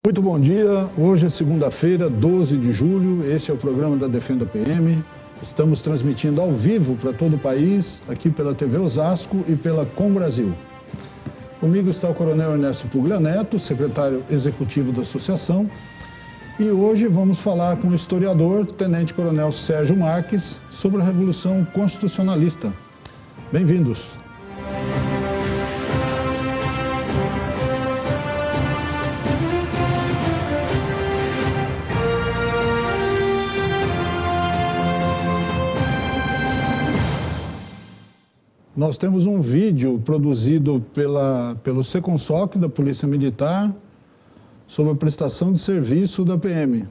Muito bom dia, hoje é segunda-feira, 12 de julho, esse é o programa da Defenda PM. Estamos transmitindo ao vivo para todo o país, aqui pela TV Osasco e pela Com Brasil. Comigo está o Coronel Ernesto Puglia Neto, secretário executivo da associação. E hoje vamos falar com o historiador, Tenente Coronel Sérgio Marques, sobre a Revolução Constitucionalista. Bem-vindos. Nós temos um vídeo produzido pelo Seconsoc, da Polícia Militar, sobre a prestação de serviço da PM.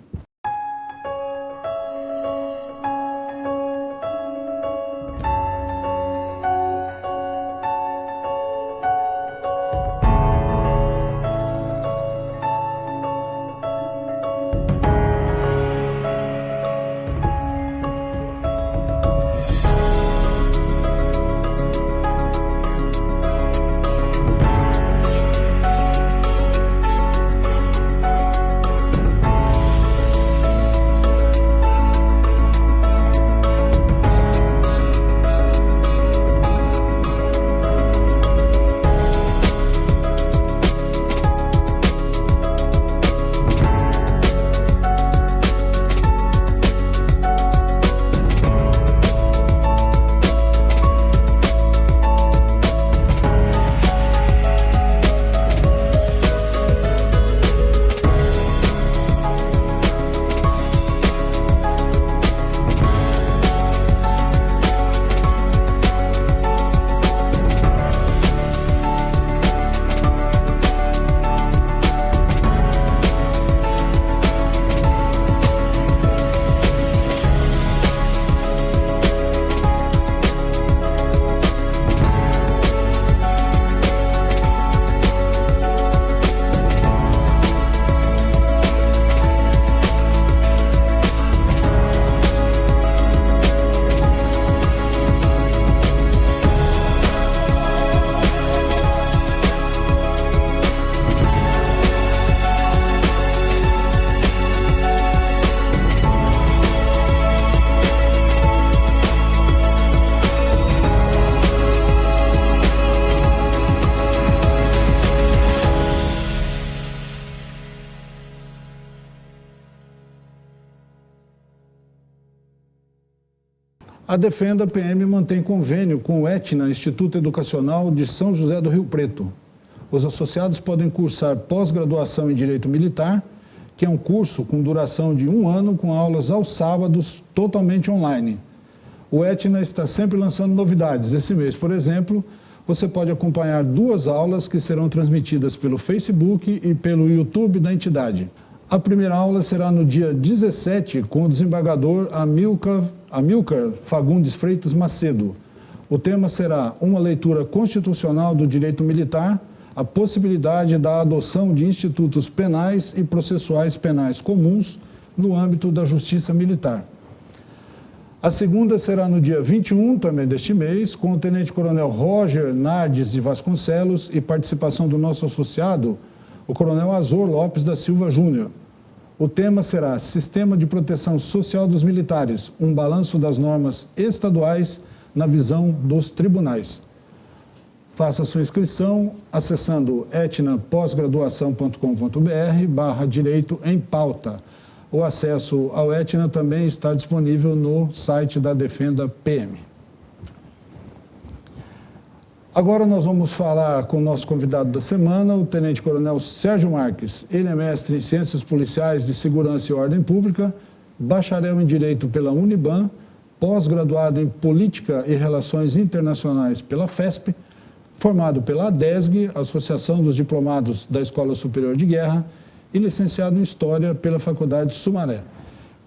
A Defenda PM mantém convênio com o Etna, Instituto Educacional de São José do Rio Preto. Os associados podem cursar pós-graduação em Direito Militar, que é um curso com duração de 1 ano, com aulas aos sábados, totalmente online. O Etna está sempre lançando novidades. Esse mês, por exemplo, você pode acompanhar 2 aulas que serão transmitidas pelo Facebook e pelo YouTube da entidade. A primeira aula será no dia 17, com o desembargador Amilcar Fagundes Freitas Macedo. O tema será uma leitura constitucional do direito militar, a possibilidade da adoção de institutos penais e processuais penais comuns no âmbito da justiça militar. A segunda será no dia 21, também deste mês, com o Tenente Coronel Roger Nardes de Vasconcelos e participação do nosso associado, o Coronel Azor Lopes da Silva Júnior. O tema será Sistema de Proteção Social dos Militares, um balanço das normas estaduais na visão dos tribunais. Faça sua inscrição acessando etnapós-graduação.com.br/direito em pauta. O acesso ao Etna também está disponível no site da Defenda PM. Agora nós vamos falar com o nosso convidado da semana, o Tenente Coronel Sérgio Marques. Ele é mestre em Ciências Policiais de Segurança e Ordem Pública, bacharel em Direito pela Uniban, pós-graduado em Política e Relações Internacionais pela FESP, formado pela ADESG, Associação dos Diplomados da Escola Superior de Guerra, e licenciado em História pela Faculdade Sumaré.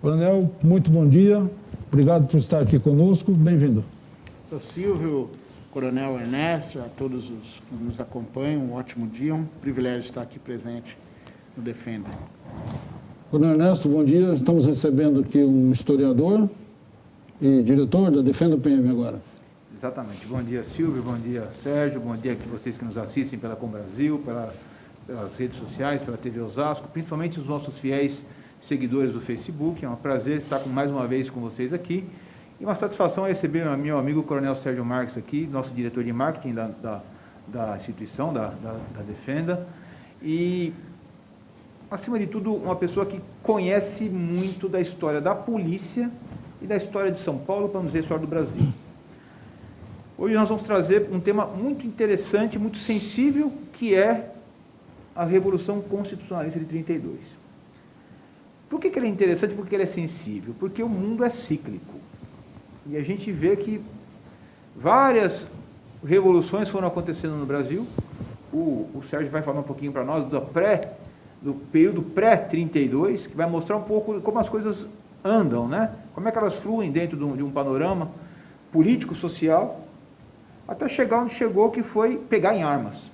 Coronel, muito bom dia, obrigado por estar aqui conosco, bem-vindo. Sou Silvio, Coronel Ernesto, a todos os que nos acompanham, um ótimo dia, um privilégio estar aqui presente no Defenda. Coronel Ernesto, bom dia, estamos recebendo aqui um historiador e diretor da Defenda PM agora. Exatamente. Bom dia, Silvio, bom dia, Sérgio, bom dia a vocês que nos assistem pela Com Brasil, pelas redes sociais, pela TV Osasco, principalmente os nossos fiéis seguidores do Facebook. É um prazer estar mais uma vez com vocês aqui. E uma satisfação receber meu amigo Coronel Sérgio Marques aqui, nosso diretor de marketing da instituição, da Defenda. E, acima de tudo, uma pessoa que conhece muito da história da polícia e da história de São Paulo, para não dizer a história do Brasil. Hoje nós vamos trazer um tema muito interessante, muito sensível, que é a Revolução Constitucionalista de 32. Por que ele é interessante? Porque ele é sensível? Porque o mundo é cíclico. E a gente vê que várias revoluções foram acontecendo no Brasil. O Sérgio vai falar um pouquinho para nós do período pré-32, que vai mostrar um pouco como as coisas andam, né? Como é que elas fluem dentro de um panorama político, social, até chegar onde chegou, que foi pegar em armas.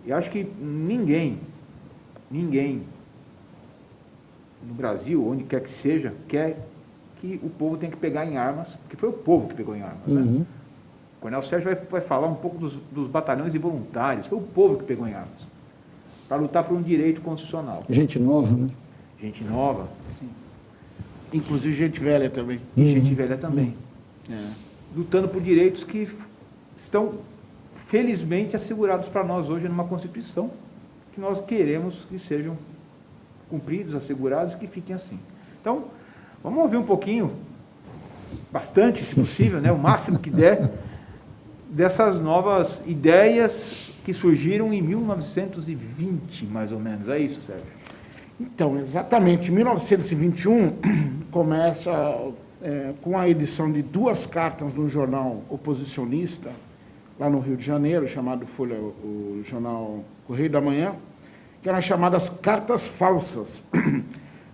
E acho que ninguém no Brasil, onde quer que seja, quer que o povo tenha que pegar em armas, porque foi o povo que pegou em armas, né? O Coronel Sérgio vai falar um pouco dos batalhões de voluntários, foi o povo que pegou em armas, para lutar por um direito constitucional. Gente nova, né? Gente nova, Sim. Inclusive gente velha também. e gente velha também. Lutando por direitos que estão, felizmente, assegurados para nós hoje numa Constituição, que nós queremos que sejam cumpridos, assegurados e que fiquem assim. Então, vamos ouvir um pouquinho, bastante, se possível, né, o máximo que der, dessas novas ideias que surgiram em 1920, mais ou menos. É isso, Sérgio? Então, exatamente, em 1921, começa com a edição de 2 cartas de um jornal oposicionista, lá no Rio de Janeiro, chamado o jornal Correio da Manhã, que eram chamadas cartas falsas,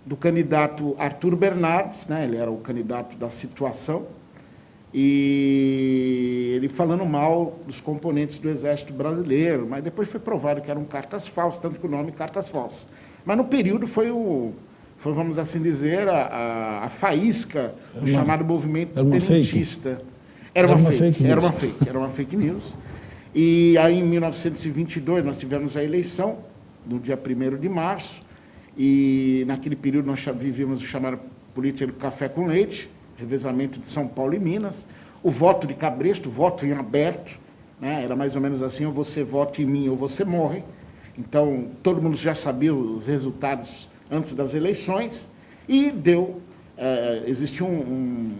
do candidato Arthur Bernardes, né? Ele era o candidato da situação, e ele falando mal dos componentes do Exército Brasileiro, mas depois foi provado que eram cartas falsas, tanto que o nome cartas falsas. Mas no período foi, vamos assim dizer, a faísca do chamado movimento tenentista. Era uma fake news. E aí, em 1922, nós tivemos a eleição, no dia 1º de março, e naquele período nós vivíamos o chamado política do café com leite, revezamento de São Paulo e Minas, o voto de cabresto, voto em aberto, né? Era mais ou menos assim, ou você vota em mim ou você morre. Então, todo mundo já sabia os resultados antes das eleições, e existia um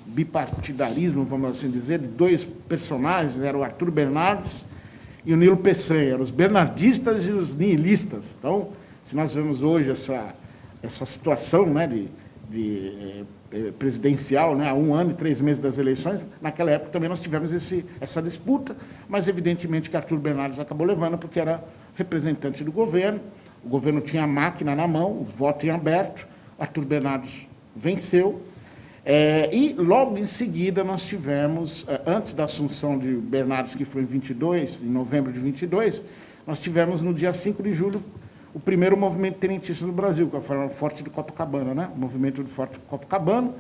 bipartidarismo, vamos assim dizer, de 2 personagens, era o Arthur Bernardes e o Nilo Peçanha, eram os bernardistas e os nihilistas. Então, se nós vemos hoje essa situação, né, presidencial, né, há 1 ano e 3 meses das eleições, naquela época também nós tivemos essa disputa, mas evidentemente que Arthur Bernardes acabou levando, porque era representante do governo, o governo tinha a máquina na mão, o voto em aberto, Arthur Bernardes venceu, e logo em seguida nós tivemos, antes da assunção de Bernardes, que foi em novembro de 22, nós tivemos no dia 5 de julho o primeiro movimento tenentista no Brasil, que foi o Forte de Copacabana, né? O movimento do Forte de Copacabana,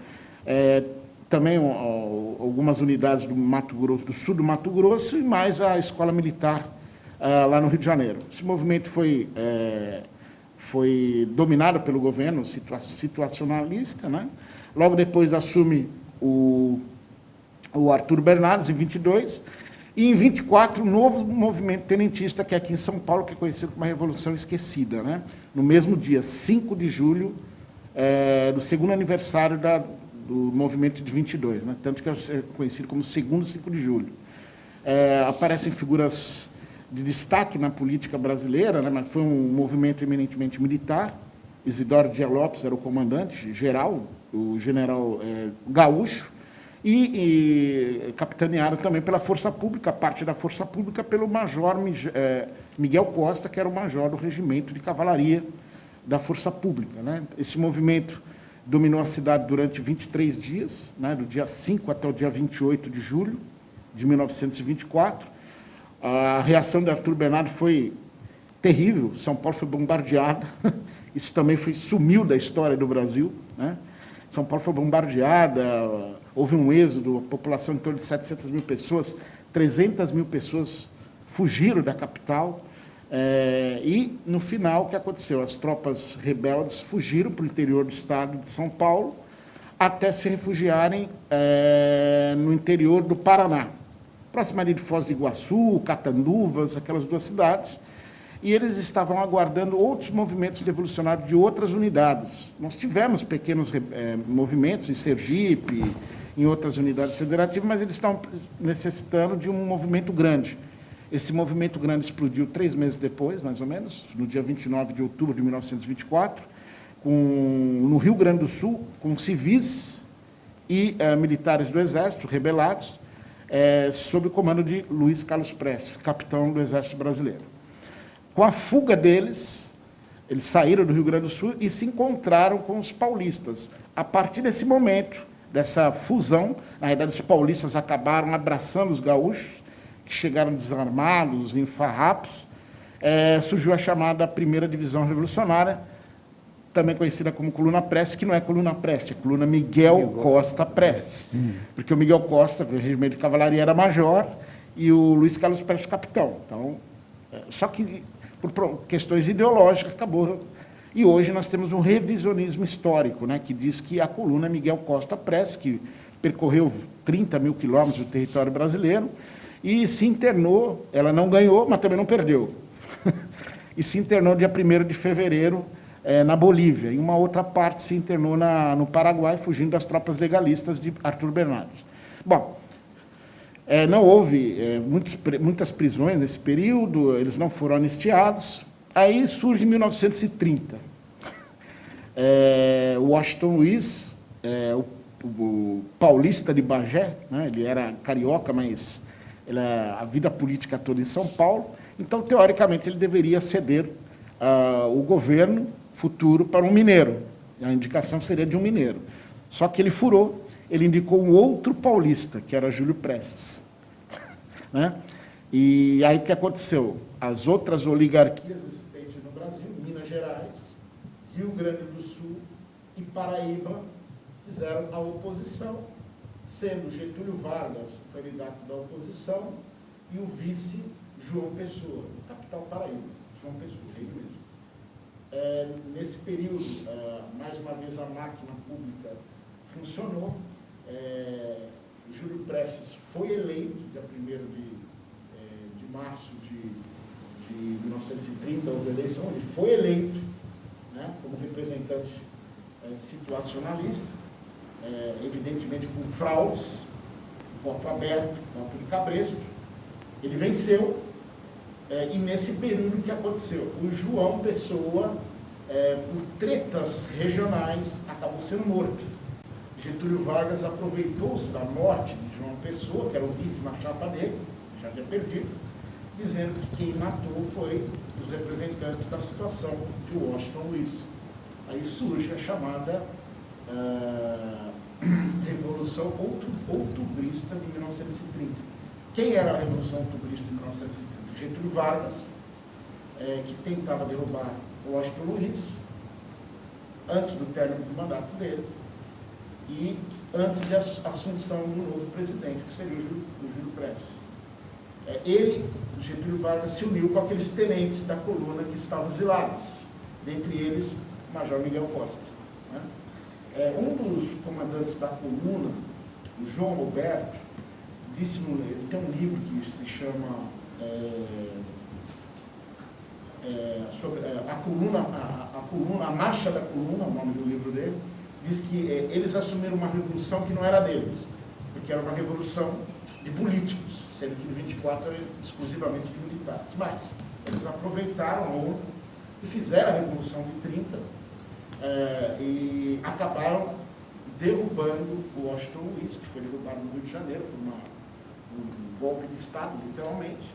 também algumas unidades do Mato Grosso, do sul do Mato Grosso, e mais a Escola Militar lá no Rio de Janeiro. Esse movimento foi dominado pelo governo situacionalista, né? Logo depois assume o Arthur Bernardes, em 22, e em 24, um novo movimento tenentista, que é aqui em São Paulo, que é conhecido como a Revolução Esquecida, né? No mesmo dia, 5 de julho, do 2º aniversário do movimento de 22, né? Tanto que é conhecido como segundo 5 de julho. Aparecem figuras de destaque na política brasileira, né? Mas foi um movimento eminentemente militar. Isidoro Dias Lopes era o comandante geral, o general Gaúcho, e capitaneado também pela Força Pública, parte da Força Pública, pelo major Miguel Costa, que era o major do Regimento de Cavalaria da Força Pública, né? Esse movimento dominou a cidade durante 23 dias, né? Do dia 5 até o dia 28 de julho de 1924. A reação de Arthur Bernardes foi terrível, São Paulo foi bombardeada, isso também sumiu da história do Brasil, né? São Paulo foi bombardeada, houve um êxodo, a população em torno de 700 mil pessoas, 300 mil pessoas fugiram da capital, E, no final, o que aconteceu? As tropas rebeldes fugiram para o interior do estado de São Paulo, até se refugiarem no interior do Paraná, próximo ali de Foz do Iguaçu, Catanduvas, aquelas duas cidades, e eles estavam aguardando outros movimentos revolucionários de outras unidades. Nós tivemos pequenos movimentos em Sergipe, em outras unidades federativas, mas eles estavam necessitando de um movimento grande. Esse movimento grande explodiu 3 meses depois, mais ou menos, no dia 29 de outubro de 1924, no Rio Grande do Sul, com civis e militares do Exército, rebelados, sob o comando de Luiz Carlos Prestes, capitão do Exército Brasileiro. Com a fuga deles, eles saíram do Rio Grande do Sul e se encontraram com os paulistas. A partir desse momento, dessa fusão, na verdade, os paulistas acabaram abraçando os gaúchos, que chegaram desarmados, em farrapos, surgiu a chamada Primeira Divisão Revolucionária, também conhecida como Coluna Prestes, que não é Coluna Prestes, é Coluna Miguel Costa Prestes. Porque o Miguel Costa, o regimento de cavalaria, era major, e o Luiz Carlos Prestes, capitão. Então, só que, por questões ideológicas, acabou. E hoje nós temos um revisionismo histórico, né, que diz que a coluna Miguel Costa Prestes, que percorreu 30 mil quilômetros do território brasileiro, e se internou, ela não ganhou, mas também não perdeu, e se internou dia 1º de fevereiro, na Bolívia, e uma outra parte se internou no Paraguai, fugindo das tropas legalistas de Arthur Bernardes. Bom, não houve muitas prisões nesse período, eles não foram anistiados. Aí surge em 1930, Washington Luiz, o paulista de Bagé, né, ele era carioca, mas a vida política toda em São Paulo, então, teoricamente, ele deveria ceder o governo futuro para um mineiro. A indicação seria de um mineiro. Só que ele furou, ele indicou um outro paulista, que era Júlio Prestes. Né? E aí o que aconteceu? As outras oligarquias existentes no Brasil, Minas Gerais, Rio Grande do Sul e Paraíba, fizeram a oposição, sendo Getúlio Vargas o candidato da oposição e o vice João Pessoa, capital Paraíba, João Pessoa, rei mesmo. Nesse período, mais uma vez, a máquina pública funcionou. Júlio Prestes foi eleito, dia 1º de março de 1930, houve eleição, ele foi eleito, né, como representante situacionalista, evidentemente com fraudes, voto aberto, voto de cabresto. Ele venceu. E nesse período que aconteceu, o João Pessoa, por tretas regionais, acabou sendo morto. Getúlio Vargas aproveitou-se da morte de João Pessoa, que era o vice na chapa dele, já tinha perdido, dizendo que quem matou foi os representantes da situação de Washington Luiz. Aí surge a chamada Revolução Outubrista de 1930. Quem era a Revolução Outubrista de 1930? Getúlio Vargas, que tentava derrubar Washington Luiz, antes do término do mandato dele, e antes da assunção do novo presidente, que seria o Júlio Prestes. Ele, Getúlio Vargas, se uniu com aqueles tenentes da coluna que estavam exilados, dentre eles o Major Miguel Costa. Né? Um dos comandantes da coluna, o João Roberto, disse, ele tem um livro que se chama sobre a Marcha da Coluna, o nome do livro dele, diz que eles assumiram uma revolução que não era deles, porque era uma revolução de políticos, sendo que no 24 era exclusivamente de militares. Mas eles aproveitaram a onda e fizeram a Revolução de 30 e acabaram derrubando o Washington Luiz, que foi derrubado no Rio de Janeiro por um golpe de Estado, literalmente.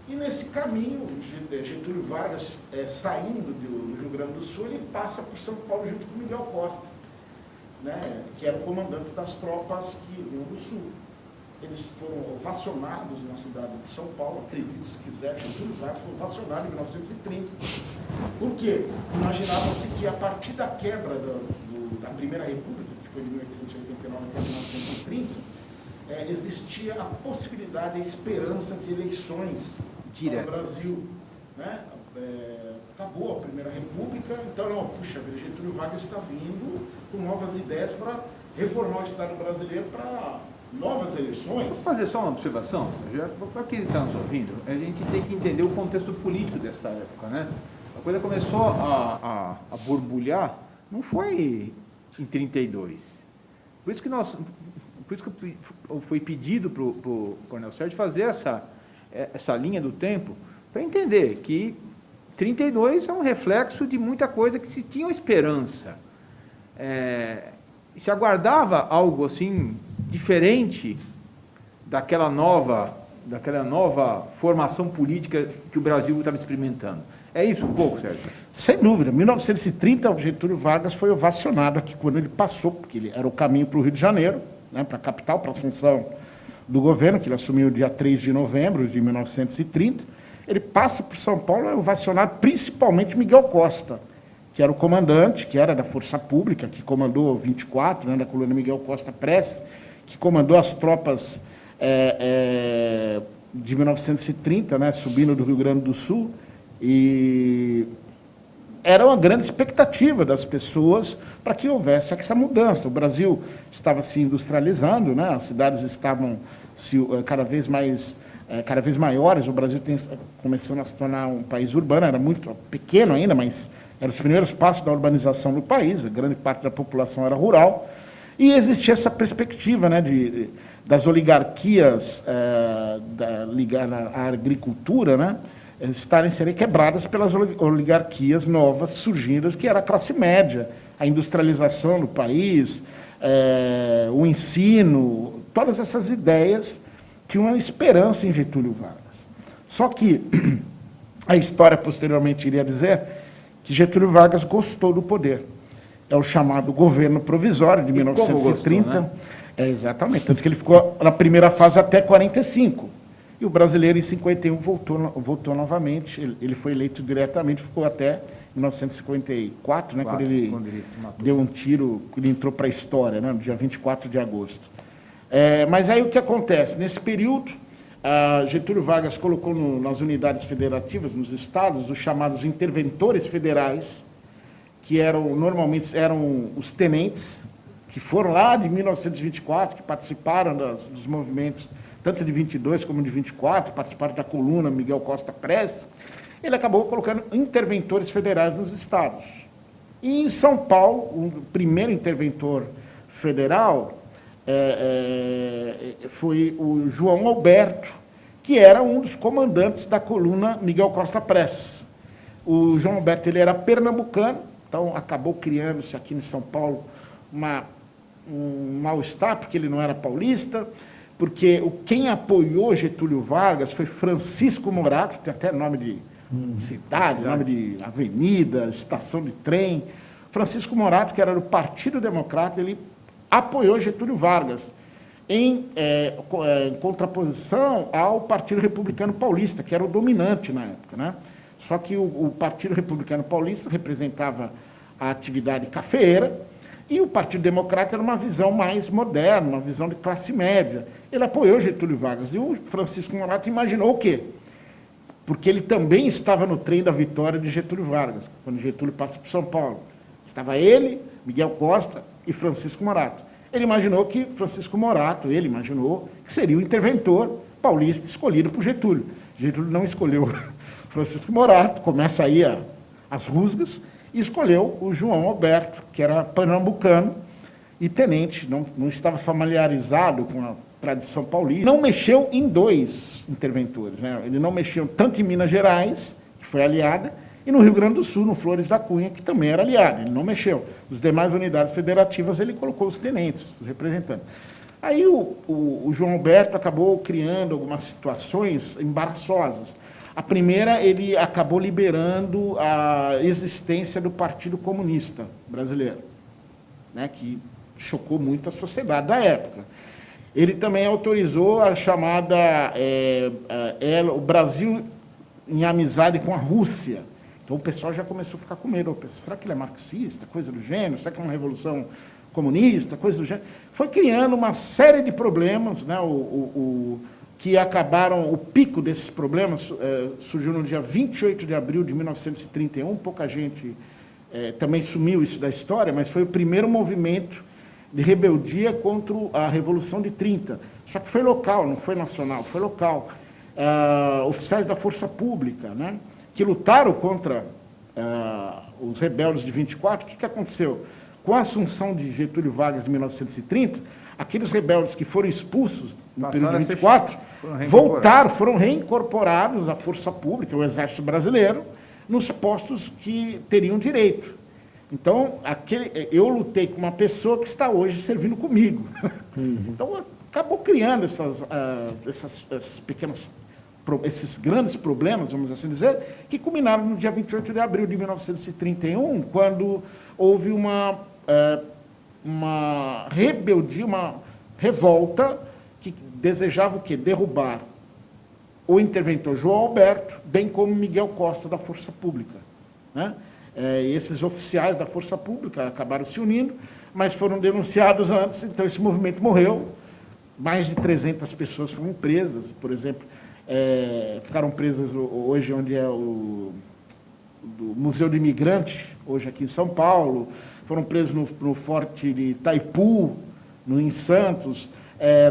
E nesse caminho, Getúlio Vargas, saindo do Rio Grande do Sul, ele passa por São Paulo junto com Miguel Costa, né, que era o comandante das tropas que vinham do Sul. Eles foram ovacionados na cidade de São Paulo, acredite se quiser, Getúlio Vargas foi ovacionado em 1930. Por quê? Imaginavam-se que a partir da quebra da Primeira República, que foi de 1889 até 1930, existia a possibilidade, a esperança de eleições no Brasil né? Acabou a Primeira República, então, não, puxa, Getúlio Vargas está vindo com novas ideias para reformar o Estado brasileiro para novas eleições. Vou fazer só uma observação, Sérgio, para quem está nos ouvindo, a gente tem que entender o contexto político dessa época, né? A coisa começou a borbulhar, não foi em 32. Por isso que foi pedido para o Coronel Sérgio fazer essa linha do tempo, para entender que 32 é um reflexo de muita coisa que se tinha esperança. Se aguardava algo assim diferente daquela nova formação política que o Brasil estava experimentando. É isso um pouco, Sérgio? Sem dúvida. Em 1930, o Getúlio Vargas foi ovacionado aqui quando ele passou, porque ele era o caminho para o Rio de Janeiro, né, para a capital, para a função do governo, que ele assumiu dia 3 de novembro de 1930. Ele passa por São Paulo, é ovacionado principalmente Miguel Costa, que era o comandante, que era da Força Pública, que comandou 24, né, da coluna Miguel Costa Prestes, que comandou as tropas de 1930, né, subindo do Rio Grande do Sul, e era uma grande expectativa das pessoas para que houvesse essa mudança. O Brasil estava se industrializando, né, as cidades estavam cada vez maiores, o Brasil começando a se tornar um país urbano, era muito pequeno ainda, mas eram os primeiros passos da urbanização do país, a grande parte da população era rural, e existia essa perspectiva, né, das oligarquias ligadas à agricultura, né, serem quebradas pelas oligarquias novas surgidas, que era a classe média, a industrialização do país, o ensino, todas essas ideias tinham uma esperança em Getúlio Vargas. Só que a história posteriormente iria dizer que Getúlio Vargas gostou do poder. É o chamado governo provisório de 1930. Gostou, né? Exatamente, tanto que ele ficou na primeira fase até 45. E o brasileiro, em 51, voltou novamente. Ele foi eleito diretamente, ficou até 1954, né, quando ele se matou. Deu um tiro, ele entrou para a história, né, no dia 24 de agosto. Mas aí o que acontece? Nesse período, Getúlio Vargas colocou nas unidades federativas, nos estados, os chamados interventores federais, que normalmente eram os tenentes, que foram lá de 1924, que participaram dos movimentos, tanto de 22 como de 24, participaram da coluna Miguel Costa Prestes. Ele acabou colocando interventores federais nos estados. E em São Paulo, o primeiro interventor federal foi o João Alberto, que era um dos comandantes da coluna Miguel Costa Prestes. O João Alberto ele era pernambucano, então acabou criando-se aqui em São Paulo um mal-estar, porque ele não era paulista, porque quem apoiou Getúlio Vargas foi Francisco Morato, tem até nome de cidade, nome de avenida, estação de trem. Francisco Morato, que era do Partido Democrata, ele apoiou Getúlio Vargas, em contraposição ao Partido Republicano Paulista, que era o dominante na época, né? Só que o Partido Republicano Paulista representava a atividade cafeeira, e o Partido Democrata era uma visão mais moderna, uma visão de classe média. Ele apoiou Getúlio Vargas. E o Francisco Morato imaginou o quê? Porque ele também estava no trem da vitória de Getúlio Vargas, quando Getúlio passa por São Paulo. Estava ele, Miguel Costa e Francisco Morato. Ele imaginou que ele imaginou que seria o interventor paulista escolhido por Getúlio. Getúlio não escolheu Francisco Morato, começa aí as rusgas, e escolheu o João Alberto, que era pernambucano e tenente, não estava familiarizado com a tradição paulista. Não mexeu em dois interventores, né? Ele não mexeu tanto em Minas Gerais, que foi aliada, e no Rio Grande do Sul, no Flores da Cunha, que também era aliado. Ele não mexeu. As demais unidades federativas, ele colocou os tenentes, os representantes. Aí o João Alberto acabou criando algumas situações embaraçosas. A primeira, ele acabou liberando a existência do Partido Comunista Brasileiro, né, que chocou muito a sociedade da época. Ele também autorizou a chamada o Brasil em amizade com a Rússia. Então o pessoal já começou a ficar com medo. Será que ele é marxista? Coisa do gênero? Será que é uma revolução comunista? Coisa do gênero. Foi criando uma série de problemas, né? que acabaram, o pico desses problemas surgiu no dia 28 de abril de 1931, pouca gente também sumiu isso da história, mas foi o primeiro movimento de rebeldia contra a Revolução de 30. Só que foi local, não foi nacional, foi local. Oficiais da Força Pública, né, que lutaram contra os rebeldes de 24, o que aconteceu? Com a assunção de Getúlio Vargas em 1930, aqueles rebeldes que foram expulsos no período de 24, foram reincorporados à Força Pública, ao Exército Brasileiro, nos postos que teriam direito. Então, eu lutei com uma pessoa que está hoje servindo comigo. Então, acabou criando esses grandes problemas, vamos assim dizer, que culminaram no dia 28 de abril de 1931, quando houve uma rebeldia, uma revolta que desejava o quê? Derrubar o interventor João Alberto, bem como Miguel Costa, da Força Pública, né? E esses oficiais da Força Pública acabaram se unindo, mas foram denunciados antes, então esse movimento morreu. Mais de 300 pessoas foram presas, por exemplo, ficaram presas hoje onde é o do Museu do Imigrante, hoje aqui em São Paulo, foram presos no Forte de Itaipu, em Santos,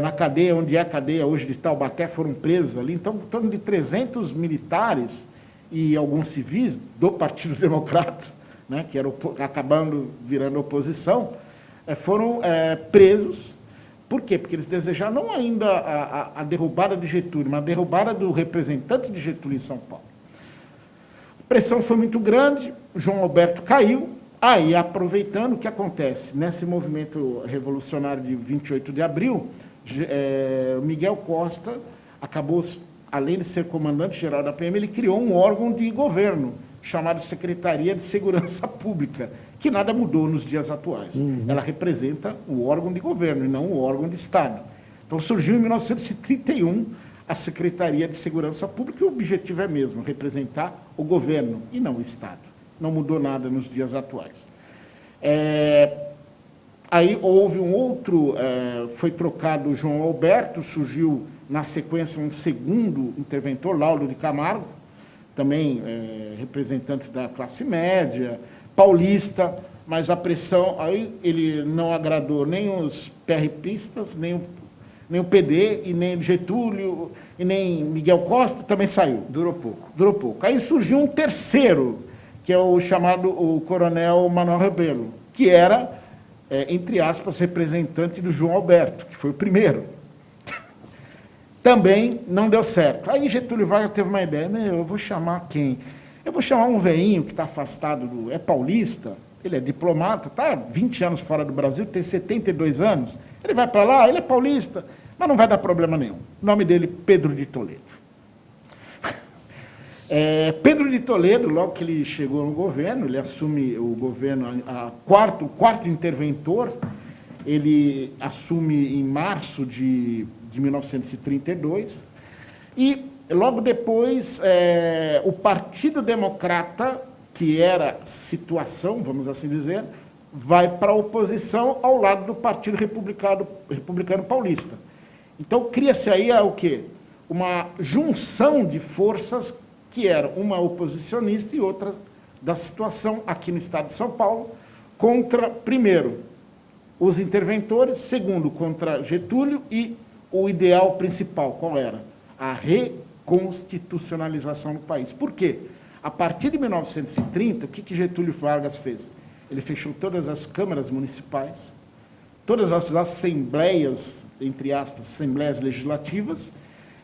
na cadeia, onde é a cadeia hoje de Taubaté, foram presos ali. Então, em torno de 300 militares e alguns civis do Partido Democrata, né, que era acabando virando oposição, foram presos. Por quê? Porque eles desejaram não ainda a derrubada de Getúlio, mas a derrubada do representante de Getúlio em São Paulo. A pressão foi muito grande, João Alberto caiu. Aí, aproveitando, o que acontece? Nesse movimento revolucionário de 28 de abril, Miguel Costa acabou, além de ser comandante-geral da PM, ele criou um órgão de governo, chamado Secretaria de Segurança Pública, que nada mudou nos dias atuais. Ela representa o órgão de governo e não o órgão de Estado. Então, surgiu em 1931 a Secretaria de Segurança Pública, e o objetivo é mesmo, representar o governo e não o Estado. Não mudou nada nos dias atuais. Aí houve um outro, foi trocado o João Alberto, surgiu na sequência um segundo interventor, Laudo de Camargo, também representante da classe média, paulista, mas a pressão, aí ele não agradou nem os PRPistas, nem o PD, e nem Getúlio, e nem Miguel Costa, também saiu. Durou pouco. Durou pouco. Aí surgiu um terceiro, que é o chamado o Coronel Manuel Rebelo, que era, entre aspas, representante do João Alberto, que foi o primeiro. Também não deu certo. Aí Getúlio Vargas teve uma ideia, eu vou chamar quem? Eu vou chamar um veinho que está afastado, é paulista, ele é diplomata, está 20 anos fora do Brasil, tem 72 anos, ele vai para lá, ele é paulista, mas não vai dar problema nenhum. O nome dele, Pedro de Toledo. Pedro de Toledo, logo que ele chegou no governo, ele assume o governo, o quarto interventor, ele assume em março de 1932, e logo depois o Partido Democrata, que era situação, vamos assim dizer, vai para a oposição ao lado do Partido Republicano Paulista. Então cria-se aí o quê? Uma junção de forças que era uma oposicionista e outra da situação aqui no estado de São Paulo, contra, primeiro, os interventores, segundo, contra Getúlio, e o ideal principal, qual era? A reconstitucionalização do país. Por quê? A partir de 1930, o que Getúlio Vargas fez? Ele fechou todas as câmaras municipais, todas as assembleias, entre aspas, assembleias legislativas,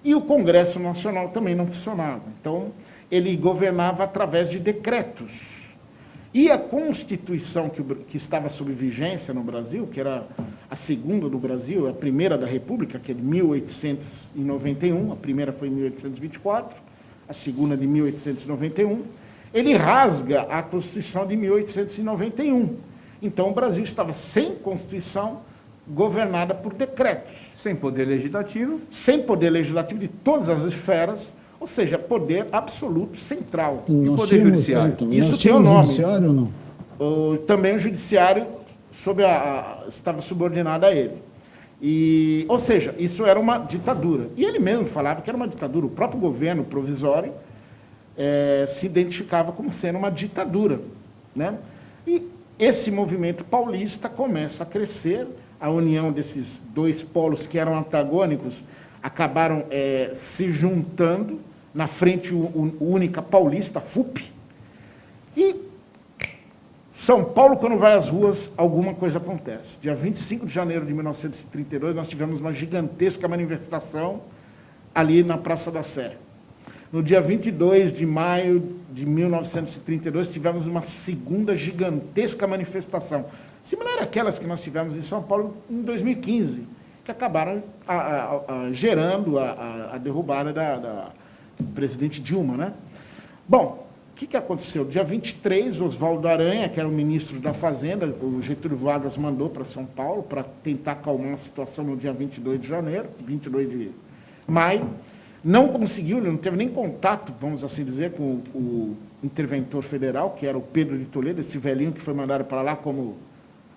e o Congresso Nacional também não funcionava. Então, ele governava através de decretos. E a Constituição que estava sob vigência no Brasil, que era a segunda do Brasil, a primeira da República, que é de 1891, a primeira foi em 1824, a segunda de 1891, ele rasga a Constituição de 1891. Então, o Brasil estava sem Constituição, governada por decretos. Sem poder legislativo. Sem poder legislativo de todas as esferas, ou seja, poder absoluto central. E o poder judiciário? Isso tem o nome. Judiciário ou não? Também o judiciário estava subordinado a ele. Ou seja, isso era uma ditadura. E ele mesmo falava que era uma ditadura. O próprio governo provisório se identificava como sendo uma ditadura, né? E esse movimento paulista começa a crescer, a união desses dois polos que eram antagônicos acabaram se juntando na Frente Única Paulista, FUP, e São Paulo, quando vai às ruas, alguma coisa acontece. Dia 25 de janeiro de 1932, nós tivemos uma gigantesca manifestação ali na Praça da Sé. No dia 22 de maio de 1932, tivemos uma segunda gigantesca manifestação, similar àquelas que nós tivemos em São Paulo em 2015, que acabaram gerando a derrubada da presidente Dilma, né? Bom, o que aconteceu? Dia 23, Oswaldo Aranha, que era o ministro da Fazenda, o Getúlio Vargas mandou para São Paulo para tentar acalmar a situação no dia 22 de janeiro, 22 de maio. Não conseguiu, ele não teve nem contato, vamos assim dizer, com o interventor federal, que era o Pedro de Toledo, esse velhinho que foi mandado para lá como...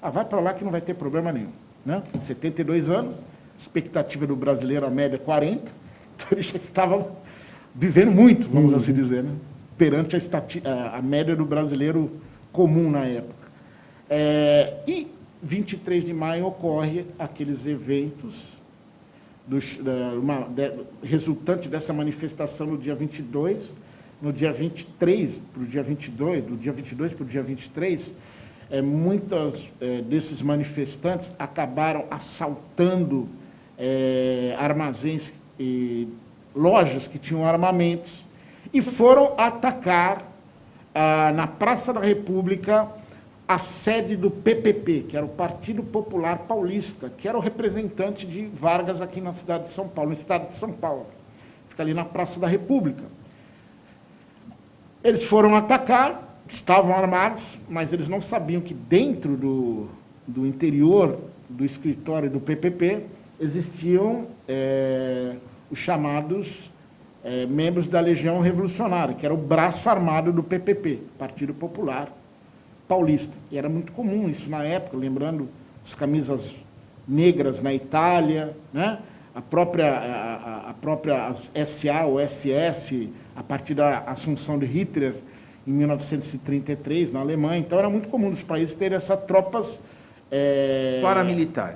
vai para lá que não vai ter problema nenhum, né? 72 anos, expectativa do brasileiro, a média, 40, então ele já estava vivendo muito, vamos assim dizer, né? Perante a média do brasileiro comum na época. E 23 de maio ocorre aqueles eventos resultante dessa manifestação no dia 22, no dia 23 para o dia 22, do dia 22 para o dia 23, muitos desses manifestantes acabaram assaltando armazéns e lojas que tinham armamentos, e foram atacar na Praça da República a sede do PPP, que era o Partido Popular Paulista, que era o representante de Vargas aqui na cidade de São Paulo, no estado de São Paulo. Fica ali na Praça da República. Eles foram atacar, estavam armados, mas eles não sabiam que dentro do interior do escritório do PPP existiam os chamados membros da Legião Revolucionária, que era o braço armado do PPP, Partido Popular Paulista. E era muito comum isso na época, lembrando as camisas negras na Itália, né? a própria SA ou SS, a partir da assunção de Hitler em 1933 na Alemanha. Então era muito comum os países terem essas tropas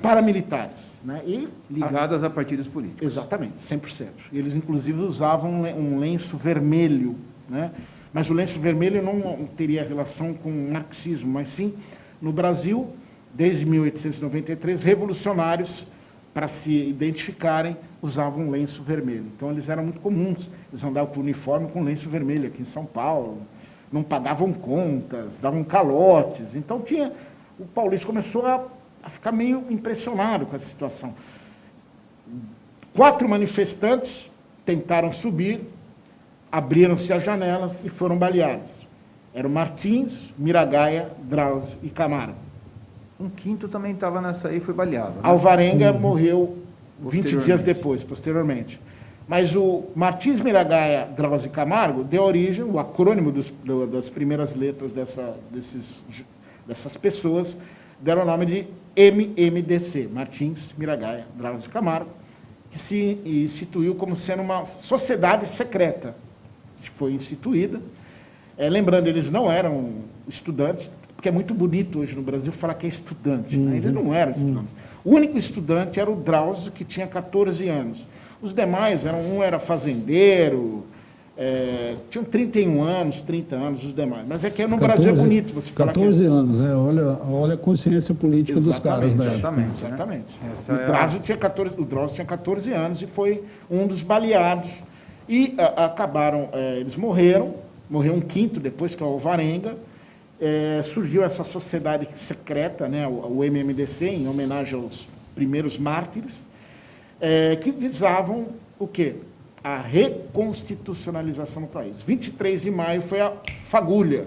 paramilitares, né? E ligadas a partidos políticos. Exatamente, 100%. Eles, inclusive, usavam um lenço vermelho, né? Mas o lenço vermelho não teria relação com o marxismo, mas sim, no Brasil, desde 1893, revolucionários, para se identificarem, usavam um lenço vermelho. Então, eles eram muito comuns. Eles andavam com uniforme com lenço vermelho aqui em São Paulo, não pagavam contas, davam calotes. Então, o paulista começou a ficar meio impressionado com essa situação. 4 manifestantes tentaram subir, abriram-se as janelas e foram baleados. Eram Martins, Miragaia, Drauzio e Camargo. Um quinto também estava nessa aí e foi baleado, né? Alvarenga morreu 20 dias depois, posteriormente. Mas o Martins, Miragaia, Drauzio e Camargo deu origem, o acrônimo das primeiras letras dessas pessoas, deram o nome de MMDC, Martins, Miragaia, Drauzio e Camargo, que se instituiu como sendo uma sociedade secreta. Foi instituída. Lembrando, eles não eram estudantes, porque é muito bonito hoje no Brasil falar que é estudante, né? Eles não eram estudantes. O único estudante era o Drauzio, que tinha 14 anos. Os demais, um era fazendeiro, tinham 31 anos, 30 anos, os demais. Mas é que no Brasil é bonito você falar 14 anos, né? Olha a consciência política dos caras da época. Exatamente. O Drauzio tinha 14 anos e foi um dos baleados. E acabaram, eles morreu um quinto depois, que é o Alvarenga. Surgiu essa sociedade secreta, né, o MMDC, em homenagem aos primeiros mártires, que visavam o quê? A reconstitucionalização do país. 23 de maio foi a fagulha.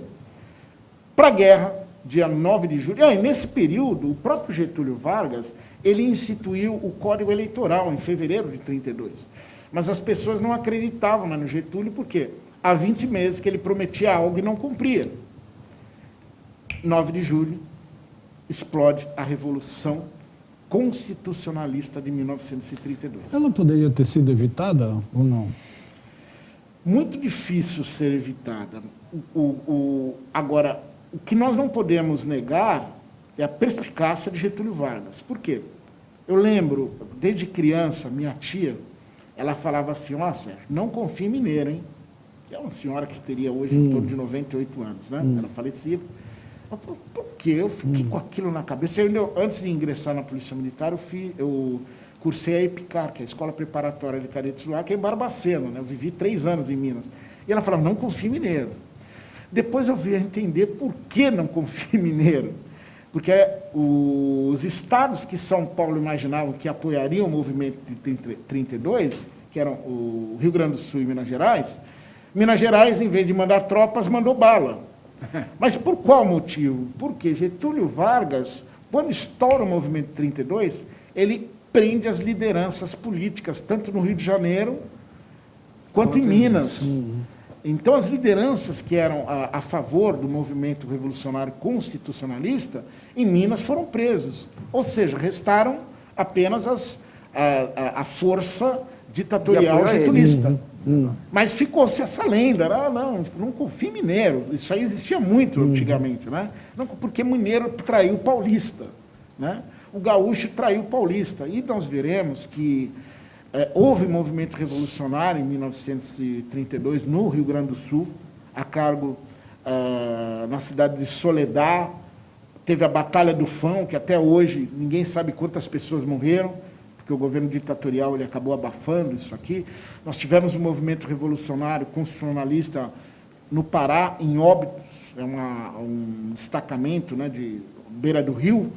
Para a guerra, dia 9 de julho. E nesse período, o próprio Getúlio Vargas, ele instituiu o Código Eleitoral, em fevereiro de 32. Mas as pessoas não acreditavam mais no Getúlio, por quê? Há 20 meses que ele prometia algo e não cumpria. 9 de julho, explode a Revolução constitucionalista de 1932. Ela poderia ter sido evitada ou não? Muito difícil ser evitada. Agora, o que nós não podemos negar é a perspicácia de Getúlio Vargas. Por quê? Eu lembro, desde criança, minha tia, ela falava assim, ó, Sérgio, não confie em mineiro, hein? Que é uma senhora que teria hoje em torno de 98 anos, né? Ela falecida. Por quê? Eu fiquei com aquilo na cabeça. Antes de ingressar na Polícia Militar, eu cursei a EPICAR, que é a Escola Preparatória de Cadetes do Ar, que é em Barbacena, né? Eu vivi 3 anos em Minas. E ela falava, não confie em mineiro. Depois eu vim a entender por que não confie em mineiro. Porque os estados que São Paulo imaginavam que apoiariam o movimento de 32, que eram o Rio Grande do Sul e Minas Gerais, em vez de mandar tropas, mandou bala. Mas por qual motivo? Porque Getúlio Vargas, quando estoura o movimento de 32, ele prende as lideranças políticas, tanto no Rio de Janeiro quanto em Minas. Então, as lideranças que eram a favor do movimento revolucionário constitucionalista, em Minas foram presos. Ou seja, restaram apenas a força ditatorial getulista. Mas ficou-se essa lenda, não confia em mineiro. Isso aí existia muito antigamente, né? Não, porque mineiro traiu o paulista, né? O gaúcho traiu o paulista. E nós veremos que houve movimento revolucionário em 1932 no Rio Grande do Sul, a cargo na cidade de Soledad. Teve a Batalha do Fão, que até hoje ninguém sabe quantas pessoas morreram, porque o governo ditatorial ele acabou abafando isso aqui. Nós tivemos um movimento revolucionário constitucionalista no Pará, em Óbidos, um destacamento, né, de beira do rio,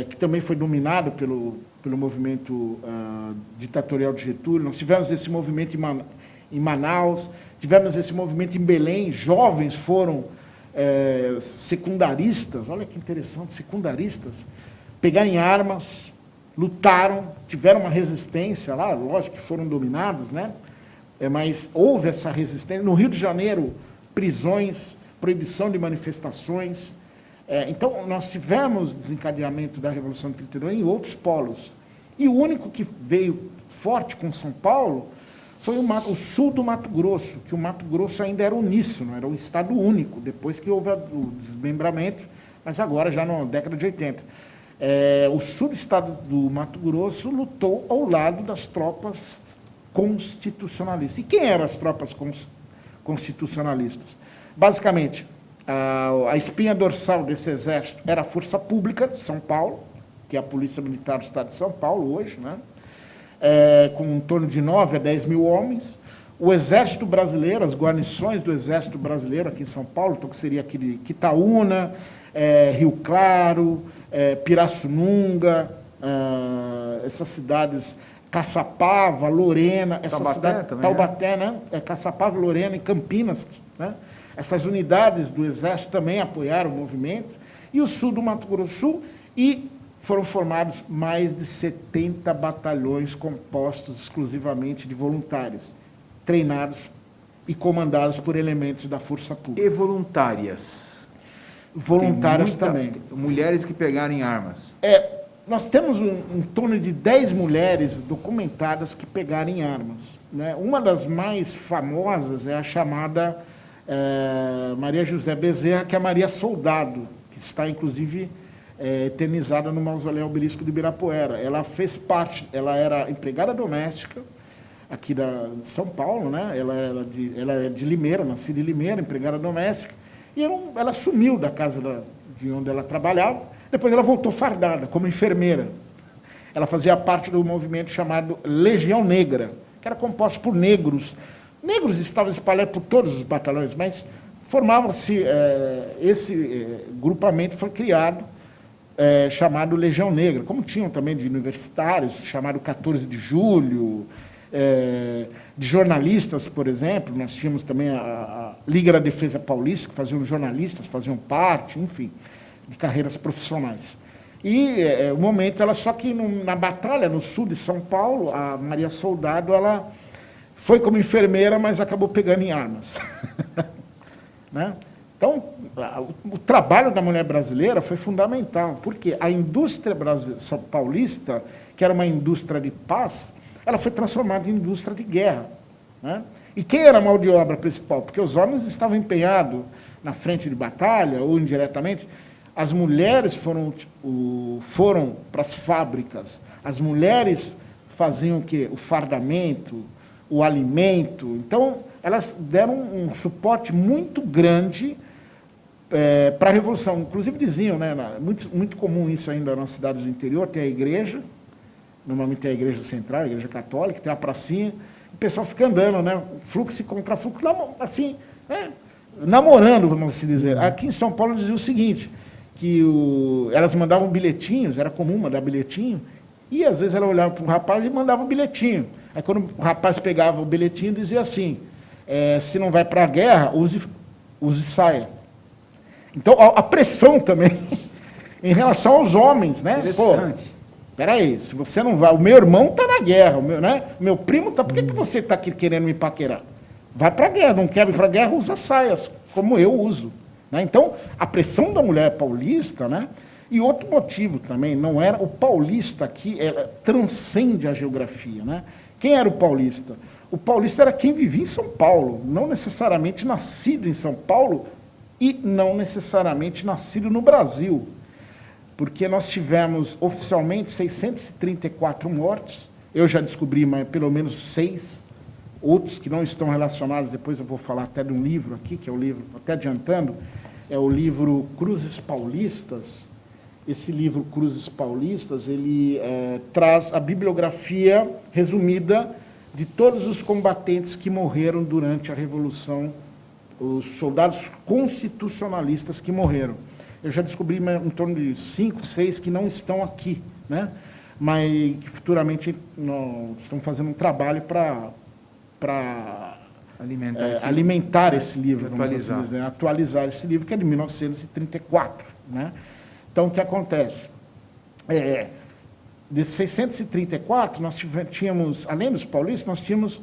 que também foi dominado pelo movimento ditatorial de Getúlio. Nós tivemos esse movimento em Manaus, tivemos esse movimento em Belém, jovens foram secundaristas, olha que interessante, secundaristas, pegaram armas, lutaram, tiveram uma resistência lá, lógico que foram dominados, né? Mas houve essa resistência. No Rio de Janeiro, prisões, proibição de manifestações. Então, nós tivemos desencadeamento da Revolução de 32 em outros polos. E o único que veio forte com São Paulo foi o sul do Mato Grosso, que o Mato Grosso ainda era uníssono, era um estado único, depois que houve o desmembramento, mas agora já na década de 80. O sul do estado do Mato Grosso lutou ao lado das tropas constitucionalistas. E quem eram as tropas constitucionalistas? Basicamente, a espinha dorsal desse exército era a Força Pública de São Paulo, que é a Polícia Militar do Estado de São Paulo hoje, né? Com em torno de 9 a 10 mil homens. O Exército Brasileiro, as guarnições do Exército Brasileiro aqui em São Paulo, então, que seria aqui de Quitaúna, Rio Claro, Pirassununga, essas cidades, Caçapava, Lorena, essa cidade, Taubaté, né? Caçapava, Lorena e Campinas, né? Essas unidades do Exército também apoiaram o movimento. E o sul do Mato Grosso do Sul, e foram formados mais de 70 batalhões compostos exclusivamente de voluntários, treinados e comandados por elementos da Força Pública. E voluntárias? Voluntárias também. Mulheres que pegarem armas. Nós temos em torno de 10 mulheres documentadas que pegarem armas, né? Uma das mais famosas é a chamada Maria José Bezerra, que é a Maria Soldado, que está, inclusive, eternizada no Mausoléu Obelisco de Ibirapuera. Ela fez parte, ela era empregada doméstica aqui de São Paulo, né? Ela é de Limeira, nascida em Limeira, empregada doméstica, e ela sumiu da casa de onde ela trabalhava. Depois ela voltou fardada, como enfermeira. Ela fazia parte do movimento chamado Legião Negra, que era composto por negros. Negros estavam espalhados por todos os batalhões, mas formava-se, esse grupamento foi criado, chamado Legião Negra, como tinham também de universitários, chamado 14 de Julho, de jornalistas, por exemplo. Nós tínhamos também a Liga da Defesa Paulista, que faziam jornalistas, faziam parte, enfim, de carreiras profissionais. E o momento, só que na batalha no sul de São Paulo, a Maria Soldado, ela foi como enfermeira, mas acabou pegando em armas. Né? Então, o trabalho da mulher brasileira foi fundamental, porque a indústria paulista, que era uma indústria de paz, ela foi transformada em indústria de guerra, né? E quem era a mão de obra principal? Porque os homens estavam empenhados na frente de batalha, ou indiretamente. As mulheres foram para as fábricas, as mulheres faziam o quê? O fardamento, o alimento. Então, elas deram um suporte muito grande para a Revolução. Inclusive diziam, né, muito comum isso ainda nas cidades do interior, tem a igreja, normalmente tem a igreja central, a igreja católica, tem a pracinha, o pessoal fica andando, né, fluxo e contrafluxo, assim, né, namorando, vamos assim dizer. Aqui em São Paulo dizia o seguinte, que elas mandavam bilhetinhos, era comum mandar bilhetinho, e às vezes ela olhava para o rapaz e mandava um bilhetinho. Aí quando o rapaz pegava o bilhetinho, dizia assim, se não vai para a guerra, use saia. Então, a pressão também, em relação aos homens, né? Interessante. Pô, peraí, se você não vai, o meu irmão está na guerra, meu primo está, por que você está aqui querendo me paquerar? Vai para a guerra, não quer ir para a guerra, usa saias, como eu uso. Né? Então, a pressão da mulher paulista, né? E outro motivo também, não era o paulista aqui, transcende a geografia. Né? Quem era o paulista? O paulista era quem vivia em São Paulo, não necessariamente nascido em São Paulo e não necessariamente nascido no Brasil. Porque nós tivemos oficialmente 634 mortos, eu já descobri pelo menos 6, outros que não estão relacionados, depois eu vou falar até de um livro aqui, que é o livro, até adiantando, é o livro Cruzes Paulistas. Esse livro Cruzes Paulistas, ele traz a bibliografia resumida de todos os combatentes que morreram durante a Revolução, os soldados constitucionalistas que morreram. Eu já descobri em torno de 5, 6 que não estão aqui, né? Mas que futuramente nós estamos fazendo um trabalho para alimentar esse livro, vamos assim dizer, atualizar esse livro, que é de 1934. Né? Então, o que acontece? De 634, nós tínhamos, além dos paulistas, nós tínhamos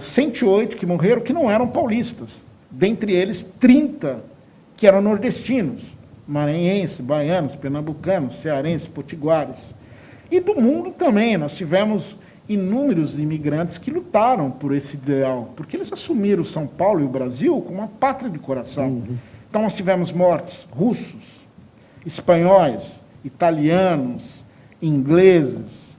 108 que morreram, que não eram paulistas. Dentre eles, 30 que eram nordestinos, maranhenses, baianos, pernambucanos, cearenses, potiguares. E do mundo também, nós tivemos inúmeros imigrantes que lutaram por esse ideal, porque eles assumiram São Paulo e o Brasil como uma pátria de coração. Uhum. Então, nós tivemos mortos russos, espanhóis, italianos, ingleses,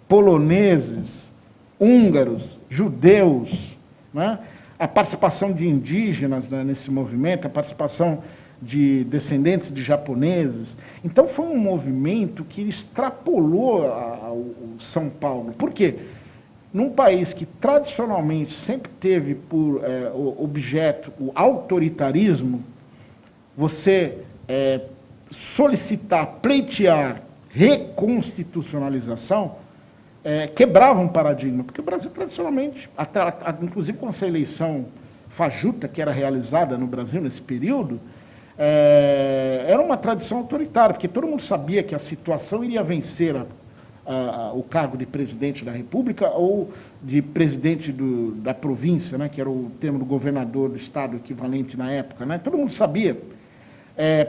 poloneses, húngaros, judeus, né? A participação de indígenas, né, nesse movimento, a participação de descendentes de japoneses. Então, foi um movimento que extrapolou o São Paulo. Por quê? Num país que tradicionalmente sempre teve por objeto o autoritarismo, você solicitar, pleitear reconstitucionalização, quebrava um paradigma, porque o Brasil tradicionalmente, inclusive com essa eleição fajuta que era realizada no Brasil nesse período, era uma tradição autoritária, porque todo mundo sabia que a situação iria vencer o cargo de presidente da República ou de presidente da província, né, que era o termo do governador do estado equivalente na época. Né? Todo mundo sabia,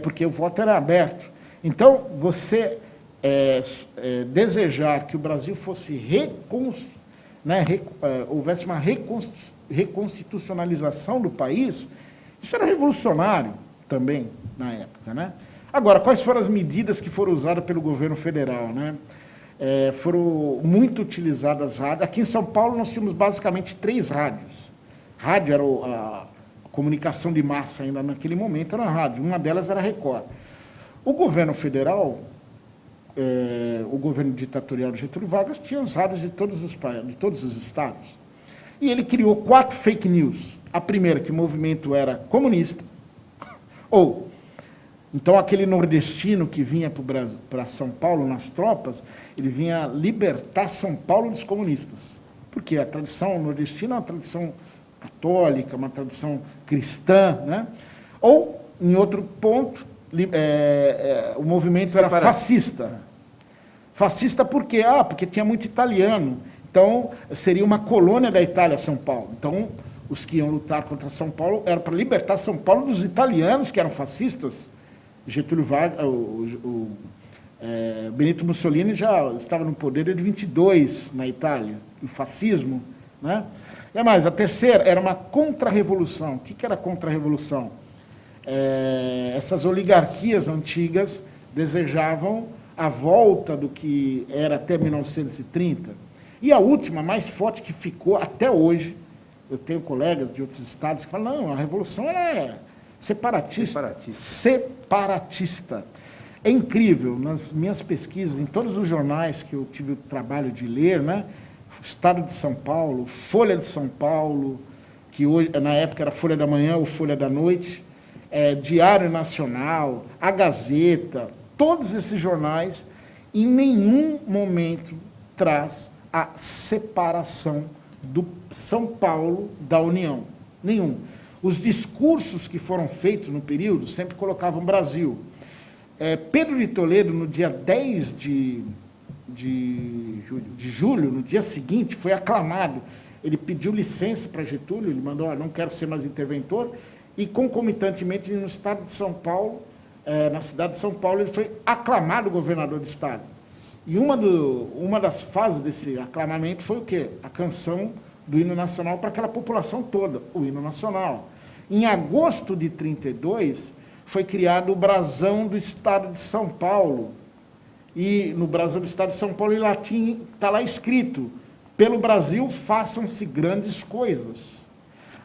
porque o voto era aberto. Então, você desejar que o Brasil fosse houvesse uma reconstitucionalização do país, isso era revolucionário também na época. Né? Agora, quais foram as medidas que foram usadas pelo governo federal? Né? Foram muito utilizadas rádios. Aqui em São Paulo nós tínhamos basicamente 3 rádios. Rádio era a comunicação de massa ainda naquele momento, era a rádio. Uma delas era a Record. O governo federal, o governo ditatorial de Getúlio Vargas, tinha as rádios de todos os estados. E ele criou 4 fake news. A primeira, que o movimento era comunista, então aquele nordestino que vinha para São Paulo nas tropas, ele vinha libertar São Paulo dos comunistas. Porque a tradição nordestina é uma tradição católica, uma tradição cristã. Né? Ou, em outro ponto, o movimento era fascista. Fascista por quê? Porque tinha muito italiano. Então, seria uma colônia da Itália, São Paulo. Então, os que iam lutar contra São Paulo, era para libertar São Paulo dos italianos, que eram fascistas. Getúlio Vargas, Benito Mussolini já estava no poder de 22 na Itália, o fascismo. Né? E mais, a terceira era uma contra-revolução. O que era a contra-revolução? Essas oligarquias antigas desejavam a volta do que era até 1930. E a última, mais forte, que ficou até hoje, eu tenho colegas de outros estados que falam, não, a revolução é separatista. Separatista. É incrível, nas minhas pesquisas, em todos os jornais que eu tive o trabalho de ler, né, Estado de São Paulo, Folha de São Paulo, que hoje, na época era Folha da Manhã ou Folha da Noite, Diário Nacional, a Gazeta, todos esses jornais, em nenhum momento traz a separação do São Paulo da União. Nenhum. Os discursos que foram feitos no período sempre colocavam Brasil. Pedro de Toledo, no dia 10 de julho, no dia seguinte, foi aclamado. Ele pediu licença para Getúlio, ele mandou, não quero ser mais interventor, e concomitantemente no estado de São Paulo, na cidade de São Paulo, ele foi aclamado governador do estado. E uma das fases desse aclamamento foi o quê? A canção do hino nacional para aquela população toda, o hino nacional. Em agosto de 1932, foi criado o Brasão do Estado de São Paulo. E no Brasão do Estado de São Paulo, em latim, está lá escrito, pelo Brasil façam-se grandes coisas.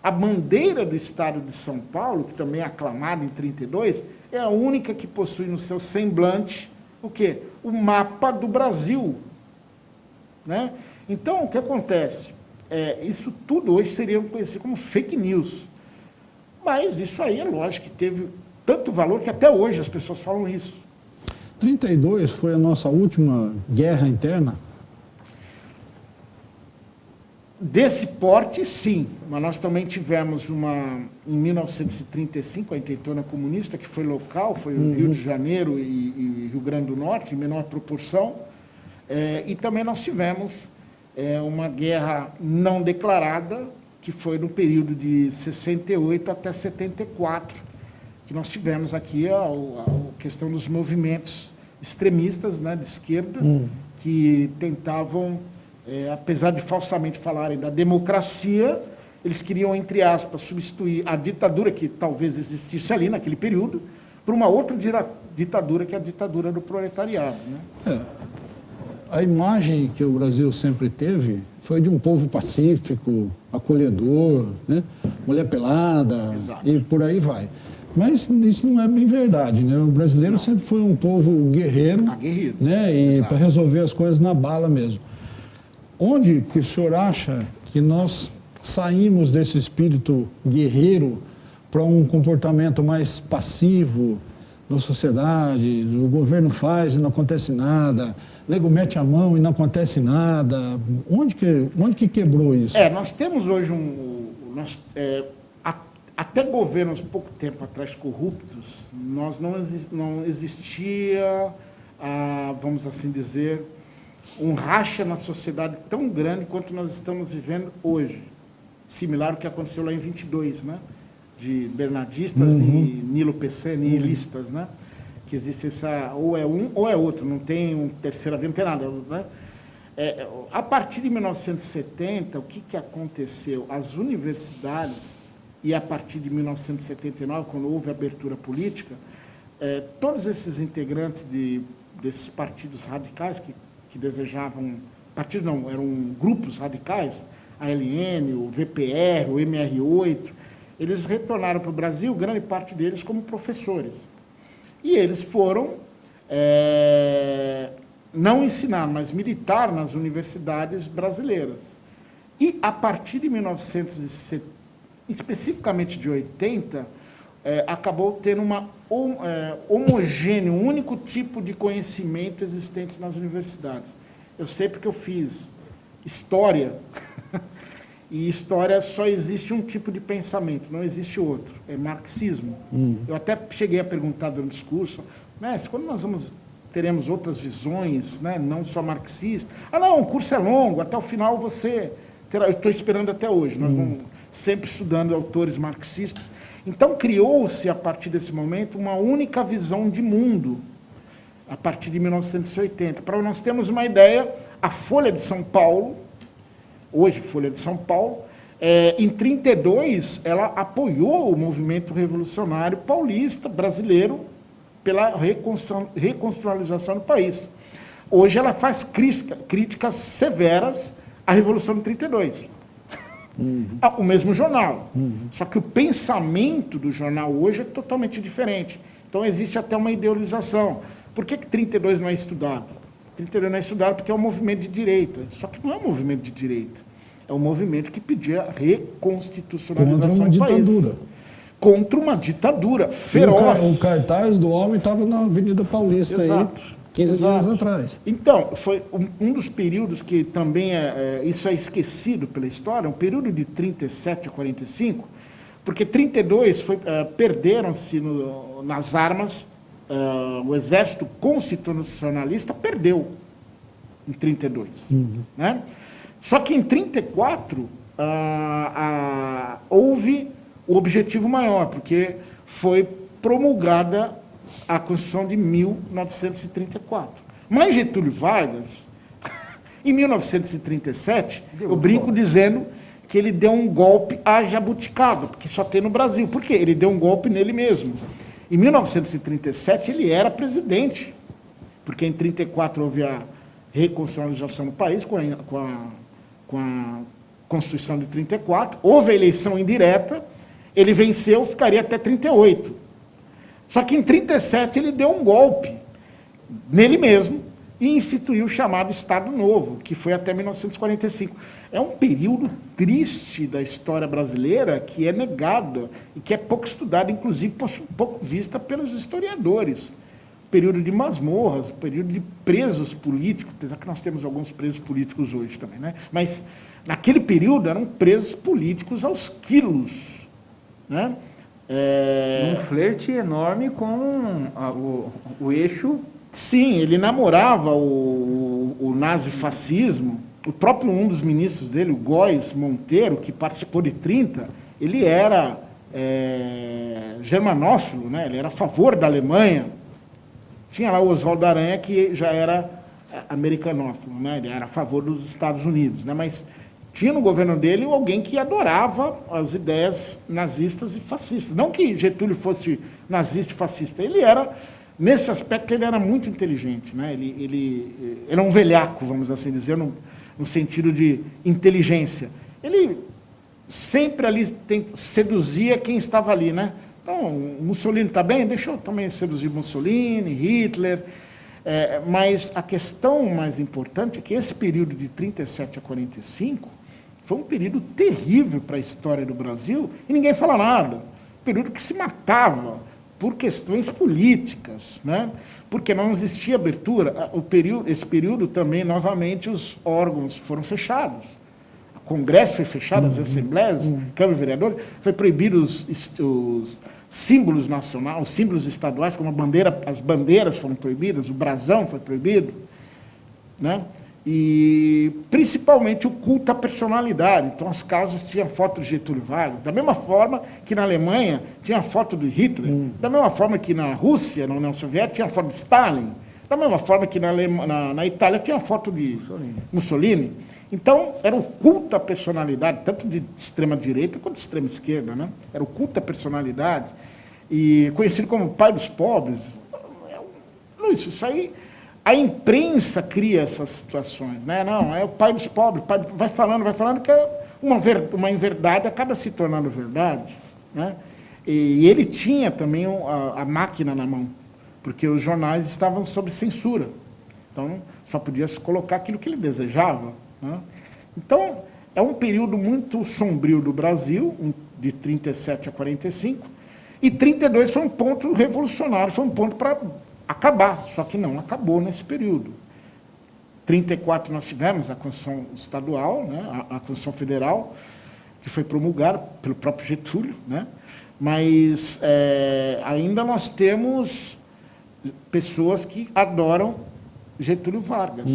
A bandeira do Estado de São Paulo, que também é aclamada em 1932, é a única que possui no seu semblante o quê? O mapa do Brasil. Né? Então, o que acontece? Isso tudo hoje seria conhecido como fake news. Mas isso aí é lógico que teve tanto valor que até hoje as pessoas falam isso. 32 foi a nossa última guerra interna? Desse porte, sim. Mas nós também tivemos em 1935, a intentona comunista, que foi local, foi o Rio de Janeiro e Rio Grande do Norte, em menor proporção. E também nós tivemos uma guerra não declarada, que foi no período de 68 até 74, que nós tivemos aqui a questão dos movimentos extremistas, né, de esquerda, que tentavam, apesar de falsamente falarem da democracia, eles queriam, entre aspas, substituir a ditadura que talvez existisse ali naquele período por uma outra ditadura, que é a ditadura do proletariado. Né? A imagem que o Brasil sempre teve foi de um povo pacífico, acolhedor, né? Mulher pelada. Exato. E por aí vai. Mas isso não é bem verdade, né? O brasileiro sempre foi um povo guerreiro, né? E para resolver as coisas na bala mesmo. Onde que o senhor acha que nós saímos desse espírito guerreiro para um comportamento mais passivo na sociedade? O governo faz e não acontece nada, nego mete a mão e não acontece nada. Onde que quebrou isso? Nós temos hoje até governos pouco tempo atrás corruptos, não existia, vamos assim dizer, um racha na sociedade tão grande quanto nós estamos vivendo hoje. Similar ao que aconteceu lá em 22, né? De bernardistas e nihilistas, né? Que existe ou é um ou é outro, não tem um terceiro adentro, não tem nada. Né? A partir de 1970, o que aconteceu? As universidades, e a partir de 1979, quando houve abertura política, todos esses integrantes desses partidos radicais que desejavam... Partidos não, eram grupos radicais, a LN, o VPR, o MR8, eles retornaram para o Brasil, grande parte deles como professores. E eles foram, não ensinar, mas militar nas universidades brasileiras. E, a partir de 1970, especificamente de 80, acabou tendo uma homogêneo, um único tipo de conhecimento existente nas universidades. Eu sei porque eu fiz história, e história só existe um tipo de pensamento, não existe outro, é marxismo. Eu até cheguei a perguntar no discurso, mas quando nós teremos outras visões, né, não só marxistas? Não, o curso é longo, até o final você terá, eu estou esperando até hoje, nós vamos sempre estudando autores marxistas. Então, criou-se, a partir desse momento, uma única visão de mundo, a partir de 1980. Para nós termos uma ideia, a Folha de São Paulo, hoje Folha de São Paulo, em 1932, ela apoiou o movimento revolucionário paulista, brasileiro, pela reconstrualização do país. Hoje ela faz críticas severas à Revolução de 32. O mesmo jornal. Só que o pensamento do jornal hoje é totalmente diferente. Então existe até uma idealização. Por que 32 não é estudado? 32 não é estudado porque é um movimento de direita. Só que não é um movimento de direita. É um movimento que pedia a reconstitucionalização do país. Contra uma ditadura feroz. O cartaz do homem estava na Avenida Paulista, exato, aí, 15 dias atrás. Então, foi um dos períodos que também, isso é esquecido pela história, um período de 37 a 45, porque 32 perderam-se nas armas, o exército constitucionalista perdeu em 32. Né? Só que em 34 houve o objetivo maior, porque foi promulgada a Constituição de 1934. Mas Getúlio Vargas, em 1937, eu brinco dizendo que ele deu um golpe à jabuticaba, porque só tem no Brasil. Por quê? Ele deu um golpe nele mesmo. Em 1937, ele era presidente, porque em 1934 houve a reconstitucionalização do país com a Constituição de 1934, houve a eleição indireta, ele venceu, ficaria até 1938. Só que em 1937 ele deu um golpe nele mesmo e instituiu o chamado Estado Novo, que foi até 1945. É um período triste da história brasileira que é negado e que é pouco estudado, inclusive pouco vista pelos historiadores. Período de masmorras, período de presos políticos, apesar que nós temos alguns presos políticos hoje também, né? Mas naquele período eram presos políticos aos quilos, né? Um flerte enorme com o eixo. Sim, ele namorava o nazifascismo. O próprio um dos ministros dele, o Góes Monteiro, que participou de 30, ele era germanófilo, né? Ele era a favor da Alemanha. Tinha lá o Oswaldo Aranha, que já era americanófilo, né? Ele era a favor dos Estados Unidos, né? Mas tinha no governo dele alguém que adorava as ideias nazistas e fascistas. Não que Getúlio fosse nazista e fascista, ele era, nesse aspecto, ele era muito inteligente, né? Ele era um velhaco, vamos assim dizer, no sentido de inteligência. Ele sempre ali seduzia quem estava ali, né? Então, Mussolini está bem? Deixa eu também seduzir Mussolini, Hitler. Mas a questão mais importante é que esse período de 37 a 45 foi um período terrível para a história do Brasil e ninguém fala nada. Um período que se matava por questões políticas, né? Porque não existia abertura. Esse período também, novamente, os órgãos foram fechados. O Congresso foi fechado, as assembleias, Câmara de Vereadores, foi proibido os símbolos nacionais, os símbolos estaduais, como as bandeiras foram proibidas, o brasão foi proibido, né? E principalmente o culto à personalidade. Então as casas tinham foto de Getúlio Vargas, da mesma forma que na Alemanha tinha foto de Hitler, da mesma forma que na Rússia, na União Soviética, tinha foto de Stalin, da mesma forma que na Itália tinha foto de Mussolini. Então, era o culto à personalidade, tanto de extrema-direita quanto de extrema-esquerda, né? Era o culto à personalidade, e conhecido como pai dos pobres. Luiz, isso aí, a imprensa cria essas situações, né? Não, é o pai dos pobres, vai falando que uma inverdade acaba se tornando verdade, né? E ele tinha também a máquina na mão, porque os jornais estavam sob censura, então só podia se colocar aquilo que ele desejava, né? Então, é um período muito sombrio do Brasil, de 37 a 45, e 32 foi um ponto revolucionário, foi um ponto para acabar, só que não acabou nesse período. 34 nós tivemos a Constituição Estadual, né, a Constituição Federal, que foi promulgada pelo próprio Getúlio, né, mas ainda nós temos pessoas que adoram Getúlio Vargas,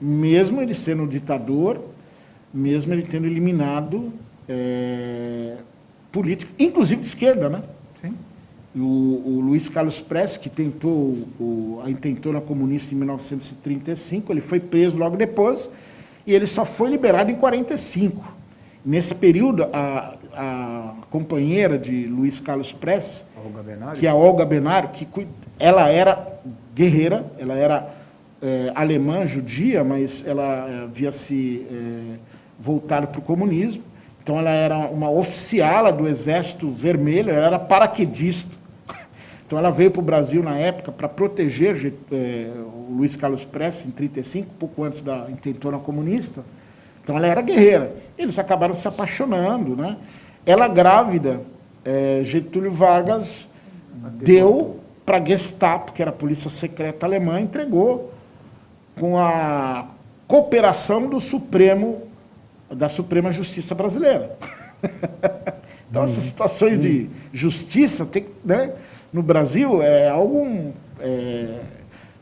mesmo ele sendo um ditador, mesmo ele tendo eliminado políticos, inclusive de esquerda, né? Sim. O Luiz Carlos Prestes, que tentou a intentona comunista em 1935, ele foi preso logo depois e ele só foi liberado em 45. Nesse período, a companheira de Luiz Carlos Prestes, Olga Benário. que é a Olga Benário, ela era guerreira, ela era alemã, judia, mas ela havia se voltado para o comunismo. Então, ela era uma oficiala do Exército Vermelho, ela era paraquedista. Então, ela veio para o Brasil na época para proteger o Luiz Carlos Prestes, em 1935, pouco antes da intentona comunista. Então, ela era guerreira. Eles acabaram se apaixonando, né? Ela grávida, Getúlio Vargas deu para a Gestapo, que era a polícia secreta alemã, entregou com a cooperação do da Suprema Justiça Brasileira. Então, essas situações de justiça né, no Brasil é algo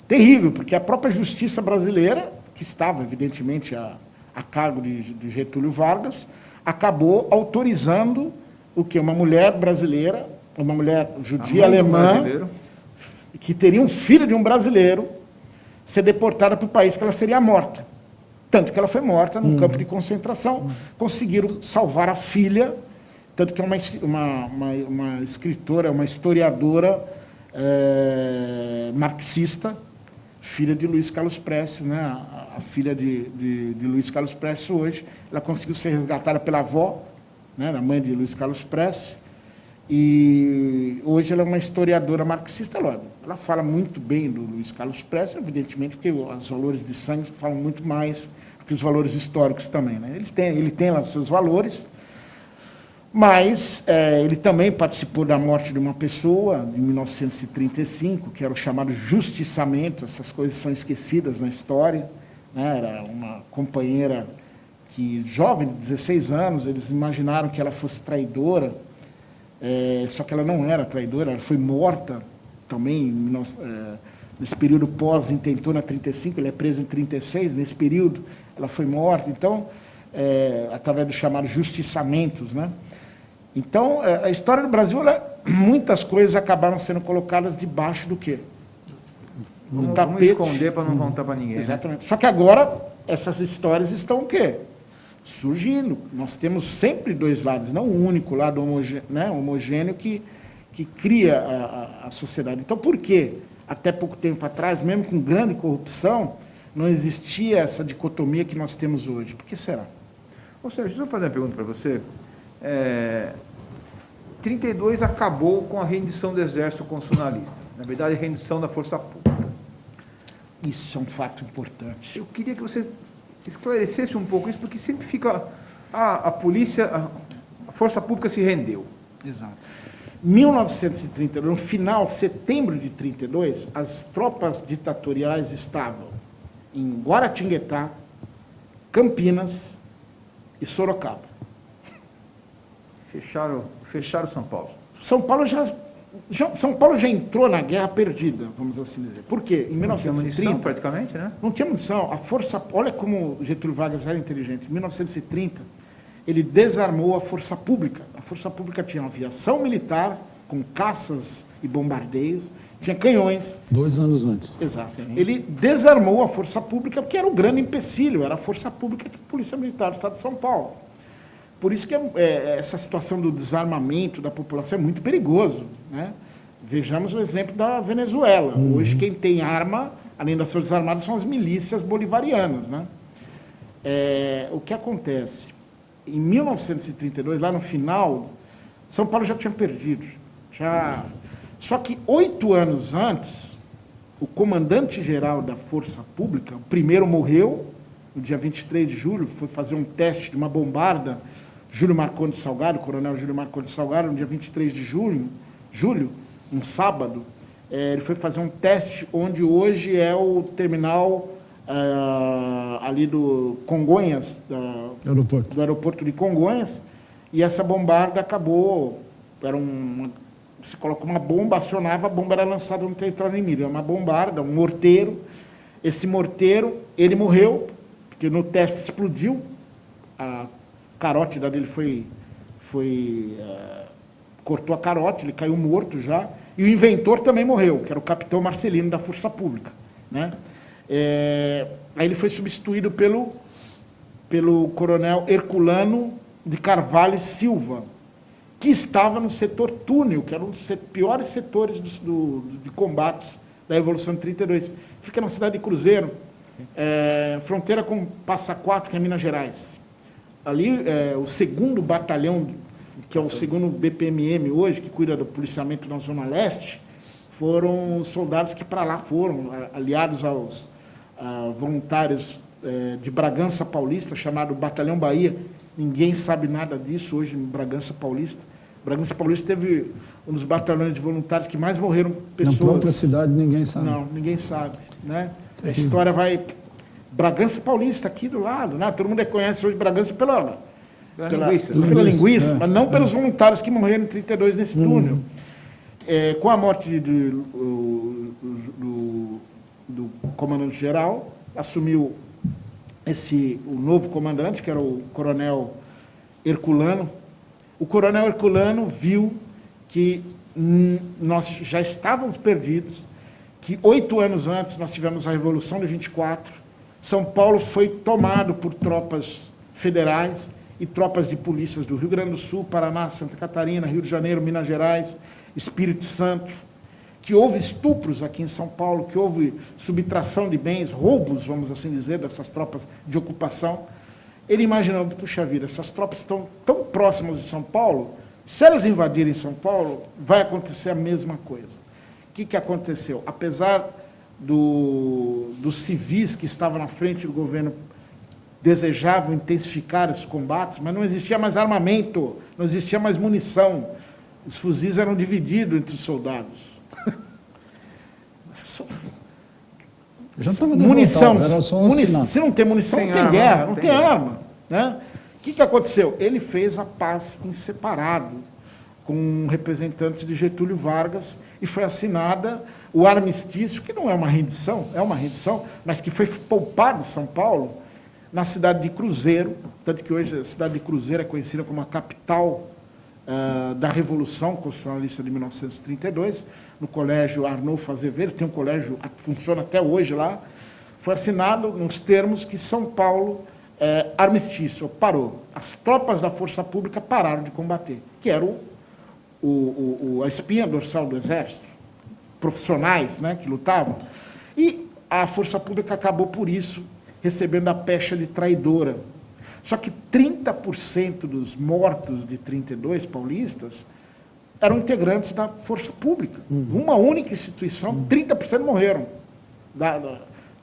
terrível, porque a própria justiça brasileira, que estava, evidentemente, a cargo de Getúlio Vargas, acabou autorizando o que? Uma mulher brasileira, uma mulher judia alemã, que teria um filho de um brasileiro, ser deportada para o país que ela seria morta. Tanto que ela foi morta num campo de concentração, conseguiram salvar a filha, tanto que é uma escritora, uma historiadora marxista, filha de Luiz Carlos Prestes, né? A filha de Luiz Carlos Prestes hoje, ela conseguiu ser resgatada pela avó, né? A mãe de Luiz Carlos Prestes, e hoje ela é uma historiadora marxista. Ela fala muito bem do Luiz Carlos Prestes, evidentemente, porque os valores de sangue falam muito mais do que os valores históricos também, né? Ele tem lá os seus valores, mas ele também participou da morte de uma pessoa em 1935, que era o chamado justiçamento. Essas coisas são esquecidas na história, né? Era uma companheira jovem, de 16 anos, eles imaginaram que ela fosse traidora, só que ela não era traidora, ela foi morta também nesse período pós-intentona 35, ele é preso em 36, nesse período ela foi morta, então, através dos chamados justiçamentos, né? Então, a história do Brasil, muitas coisas acabaram sendo colocadas debaixo do quê? Do tapete. Vamos esconder para não contar para ninguém. Exatamente. Né? Só que agora, essas histórias estão o quê? Surgindo. Nós temos sempre dois lados, não um único lado homogêneo que cria a sociedade. Então, por que, até pouco tempo atrás, mesmo com grande corrupção, não existia essa dicotomia que nós temos hoje? Por que será? Ô, Sérgio, deixa eu fazer uma pergunta para você. 32 acabou com a rendição do exército constitucionalista. Na verdade, a rendição da força pública. Isso é um fato importante. Eu queria que você esclarecesse um pouco isso, porque sempre fica a polícia, a força pública se rendeu. Exato. 1932, no final, setembro de 32, as tropas ditatoriais estavam em Guaratinguetá, Campinas e Sorocaba. Fecharam São Paulo. São Paulo já entrou na guerra perdida, vamos assim dizer. Por quê? Em 1930... Não tinha munição, praticamente, né? Não tinha munição. Olha como Getúlio Vargas era inteligente. Em 1930, ele desarmou a força pública. A força pública tinha uma aviação militar, com caças e bombardeios, tinha canhões. 2 anos antes. Exato. Sim. Ele desarmou a força pública, porque era o grande empecilho, era a força pública que a Polícia Militar do Estado de São Paulo. Por isso que essa situação do desarmamento da população é muito perigoso, né? Vejamos o exemplo da Venezuela. Hoje quem tem arma, além das Forças Armadas, são as milícias bolivarianas, né? O que acontece? Em 1932, lá no final, São Paulo já tinha perdido. Só que 8 anos antes, o comandante-geral da Força Pública, o primeiro morreu, no dia 23 de julho, foi fazer um teste de uma bombarda, Júlio Marcondes Salgado, o coronel Júlio Marcondes Salgado, no dia 23 de julho, um sábado, ele foi fazer um teste onde hoje é o terminal ali do Congonhas, do aeroporto de Congonhas, e essa bombarda acabou, você coloca uma bomba, acionava, a bomba era lançada no território inimigo, é uma bombarda, um morteiro. Esse morteiro, ele morreu, porque no teste explodiu, carótida dele cortou a carótida, ele caiu morto já, e o inventor também morreu, que era o capitão Marcelino da Força Pública, né? Aí ele foi substituído pelo coronel Herculano de Carvalho Silva, que estava no setor túnel, que era um dos piores setores de combates da Revolução de 32. Fica na cidade de Cruzeiro, fronteira com Passa Quatro, que é Minas Gerais. Ali, o 2º Batalhão, que é o 2º BPMM hoje, que cuida do policiamento na Zona Leste, foram os soldados que para lá foram, aliados aos voluntários de Bragança Paulista, chamado Batalhão Bahia. Ninguém sabe nada disso hoje em Bragança Paulista. Bragança Paulista teve um dos batalhões de voluntários que mais morreram pessoas. Na própria cidade ninguém sabe. Não, ninguém sabe, né? A história vai... Bragança Paulista, aqui do lado, né? Todo mundo conhece hoje Bragança pela linguiça, mas não pelos voluntários que morreram em 32 nesse túnel. Com a morte do comandante-geral, assumiu o novo comandante, que era o coronel Herculano. O coronel Herculano viu que nós já estávamos perdidos, que 8 anos antes nós tivemos a Revolução de 24, São Paulo foi tomado por tropas federais e tropas de polícias do Rio Grande do Sul, Paraná, Santa Catarina, Rio de Janeiro, Minas Gerais, Espírito Santo, que houve estupros aqui em São Paulo, que houve subtração de bens, roubos, vamos assim dizer, dessas tropas de ocupação. Ele imaginou, puxa vida, essas tropas estão tão próximas de São Paulo, se elas invadirem São Paulo, vai acontecer a mesma coisa. O que aconteceu? Apesar dos civis que estavam na frente do governo desejavam intensificar esses combates, mas não existia mais armamento, não existia mais munição. Os fuzis eram divididos entre os soldados. Munição, se não tem munição, não tem guerra, não tem arma. Né? O que aconteceu? Ele fez a paz em separado com representantes de Getúlio Vargas e foi assinada o armistício, que não é uma rendição, mas que foi poupado de São Paulo, na cidade de Cruzeiro, tanto que hoje a cidade de Cruzeiro é conhecida como a capital da Revolução Constitucionalista de 1932, no colégio Arnolfo Azevedo, tem um colégio que funciona até hoje lá, foi assinado nos termos que São Paulo, armistício, parou. As tropas da Força Pública pararam de combater, que era a espinha dorsal do Exército, profissionais, né, que lutavam, e a Força Pública acabou, por isso, recebendo a pecha de traidora. Só que 30% dos mortos de 32 paulistas eram integrantes da Força Pública. Uma única instituição, 30% morreram.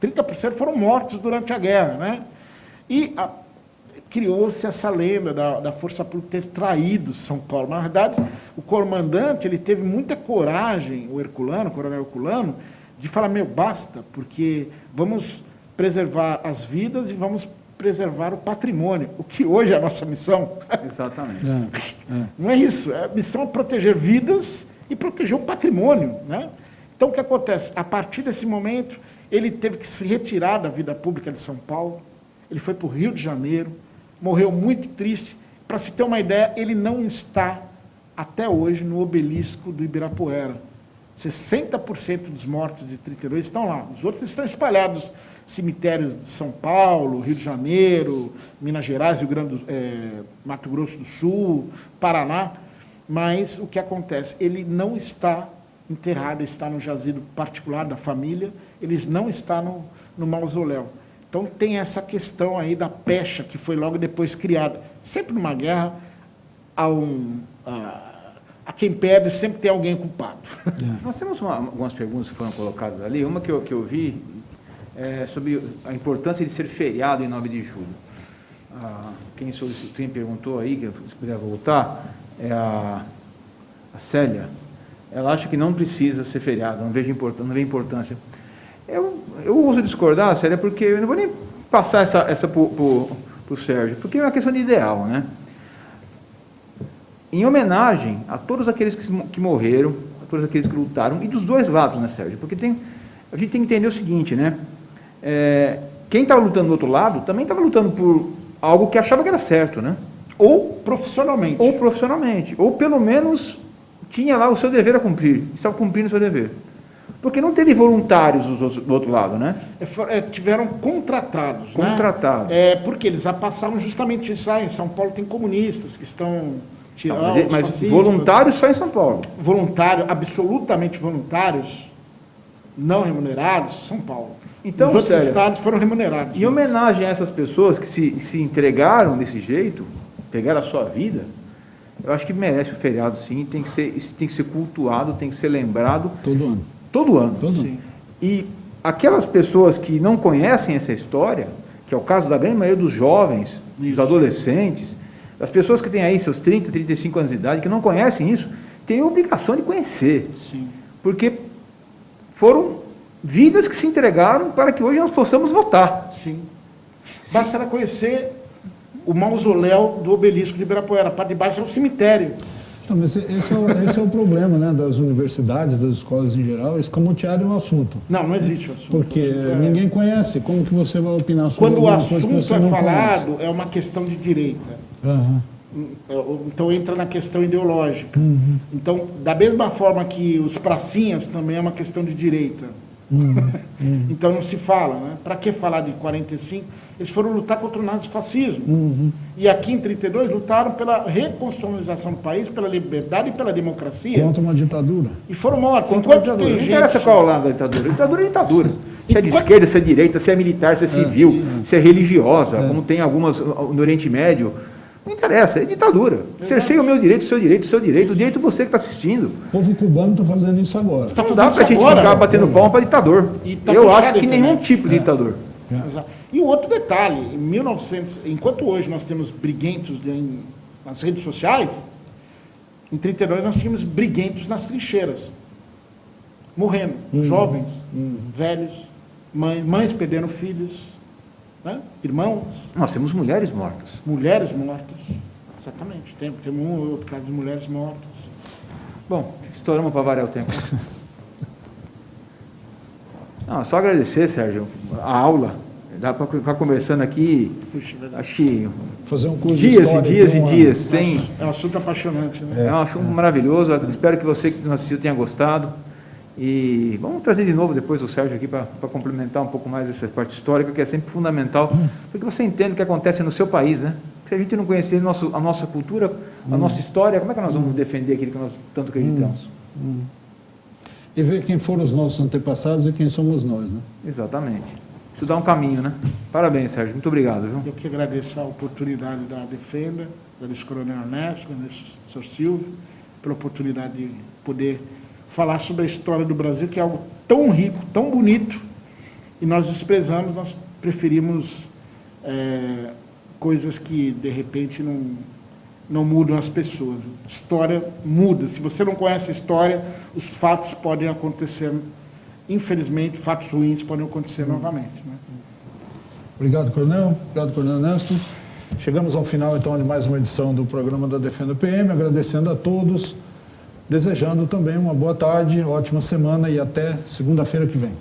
30% foram mortos durante a guerra. Né? E criou-se essa lenda da Força Pública ter traído São Paulo. Na verdade, o comandante ele teve muita coragem, o coronel Herculano, de falar, basta, porque vamos preservar as vidas e vamos preservar o patrimônio, o que hoje é a nossa missão. Exatamente. Não é isso, a missão é proteger vidas e proteger o patrimônio. Né? Então, o que acontece? A partir desse momento, ele teve que se retirar da vida pública de São Paulo, ele foi para o Rio de Janeiro, morreu muito triste. Para se ter uma ideia, ele não está, até hoje, no obelisco do Ibirapuera. 60% dos mortos de 32 estão lá, os outros estão espalhados cemitérios de São Paulo, Rio de Janeiro, Minas Gerais, Mato Grosso do Sul, Paraná, mas o que acontece? Ele não está enterrado, ele está no jazido particular da família, ele não está no mausoléu. Então tem essa questão aí da pecha, que foi logo depois criada. Sempre numa guerra, a quem perde sempre tem alguém culpado. Nós temos algumas perguntas que foram colocadas ali, uma que eu vi sobre a importância de ser feriado em 9 de julho. Quem perguntou aí, que se puder voltar, é a Célia. Ela acha que não precisa ser feriado, não vê importância. Eu ouso discordar, Célia, porque eu não vou nem passar essa para o Sérgio, porque é uma questão de ideal, né? Em homenagem a todos aqueles que morreram, a todos aqueles que lutaram, e dos dois lados, né, Sérgio? Porque a gente tem que entender o seguinte, né? Quem estava lutando do outro lado também estava lutando por algo que achava que era certo, né? Ou profissionalmente. Ou profissionalmente. Ou pelo menos tinha lá o seu dever a cumprir. Estava cumprindo o seu dever. Porque não teve voluntários do outro lado, né? Tiveram contratados. Contratados. Né? Porque eles passaram justamente isso. Em São Paulo tem comunistas que estão tirando. Mas voluntários só em São Paulo. Voluntários, absolutamente voluntários, não remunerados, São Paulo. Então, os outros sério, estados foram remunerados. Em homenagem a essas pessoas que se entregaram desse jeito, entregaram a sua vida, eu acho que merece o feriado, sim. Tem que ser cultuado, tem que ser lembrado. Todo ano. Todo ano. Todo Sim. ano. E aquelas pessoas que não conhecem essa história, que é o caso da grande maioria dos jovens, dos adolescentes, das pessoas que têm aí seus 30, 35 anos de idade, que não conhecem isso, têm a obrigação de conhecer. Sim. Porque foram vidas que se entregaram para que hoje nós possamos votar. Sim. Basta conhecer o mausoléu do obelisco de Ibirapuera. Para debaixo é o cemitério. Então, mas esse é o problema, né, das universidades, das escolas em geral, escamotearem o assunto. Não existe o assunto. Porque o assunto ninguém conhece. Como que você vai opinar sobre Quando o alguma coisa que assunto você é não falado, conhece? é uma questão de direita. Aham. Então entra na questão ideológica. Uhum. Então, da mesma forma que os pracinhas também é uma questão de direita. Então não se fala, né? Para que falar de 45? Eles foram lutar contra o nazifascismo. E aqui em 32 lutaram pela reconstitucionalização do país, pela liberdade e pela democracia. Contra uma ditadura. E foram mortos. Contra a Enquanto ditadura. tem Não gente... interessa qual é o lado da ditadura. Ditadura é ditadura. Se é de Enquanto- esquerda, se é direita, se é militar, se é civil, se é religiosa, como tem algumas no Oriente Médio. Não interessa, é ditadura. Cerceia o meu direito, o seu direito, o seu direito. O direito você que está assistindo. O povo cubano está fazendo isso agora. Tá Não fazendo dá isso para a gente agora, ficar né? batendo palma para ditador. E tá Eu fechado acho que a nenhum internet. tipo de ditador. Exato. E um outro detalhe, em 1900, enquanto hoje nós temos briguentos nas redes sociais, em 32 nós tínhamos briguentos nas trincheiras, morrendo, jovens, velhos, mães perdendo filhos, né? Irmãos, Nós temos mulheres mortas. mulheres mortas. Exatamente, temos um ou outro caso de mulheres mortas. Bom, estouramos para variar o tempo. Não, só agradecer, Sérgio, a aula. Dá para ficar conversando aqui, Puxa, verdade. acho que Fazer um curso de dias e história dias aqui, e um ano. dias, sem... É um assunto apaixonante, né? É um assunto maravilhoso. Eu espero que você que nos assistiu tenha gostado. E vamos trazer de novo depois o Sérgio aqui para complementar um pouco mais essa parte histórica, que é sempre fundamental, porque você entende o que acontece no seu país, né? Se a gente não conhecer a nossa cultura, a nossa história, como é que nós vamos defender aquilo que nós tanto acreditamos? E ver quem foram os nossos antepassados e quem somos nós, né? Exatamente. Isso dá um caminho, né? Parabéns, Sérgio. Muito obrigado, viu? Eu que agradeço a oportunidade da Defenda, agradeço ao Coronel Ernesto, agradeço ao Sr. Silvio, pela oportunidade de poder falar sobre a história do Brasil, que é algo tão rico, tão bonito, e nós desprezamos, nós preferimos coisas que, de repente, não mudam as pessoas. História muda. Se você não conhece a história, os fatos podem acontecer, infelizmente, fatos ruins podem acontecer novamente. Né? Obrigado, Coronel. Obrigado, Coronel Ernesto. Chegamos ao final, então, de mais uma edição do programa da Defenda PM, agradecendo a todos, desejando também uma boa tarde, ótima semana e até segunda-feira que vem.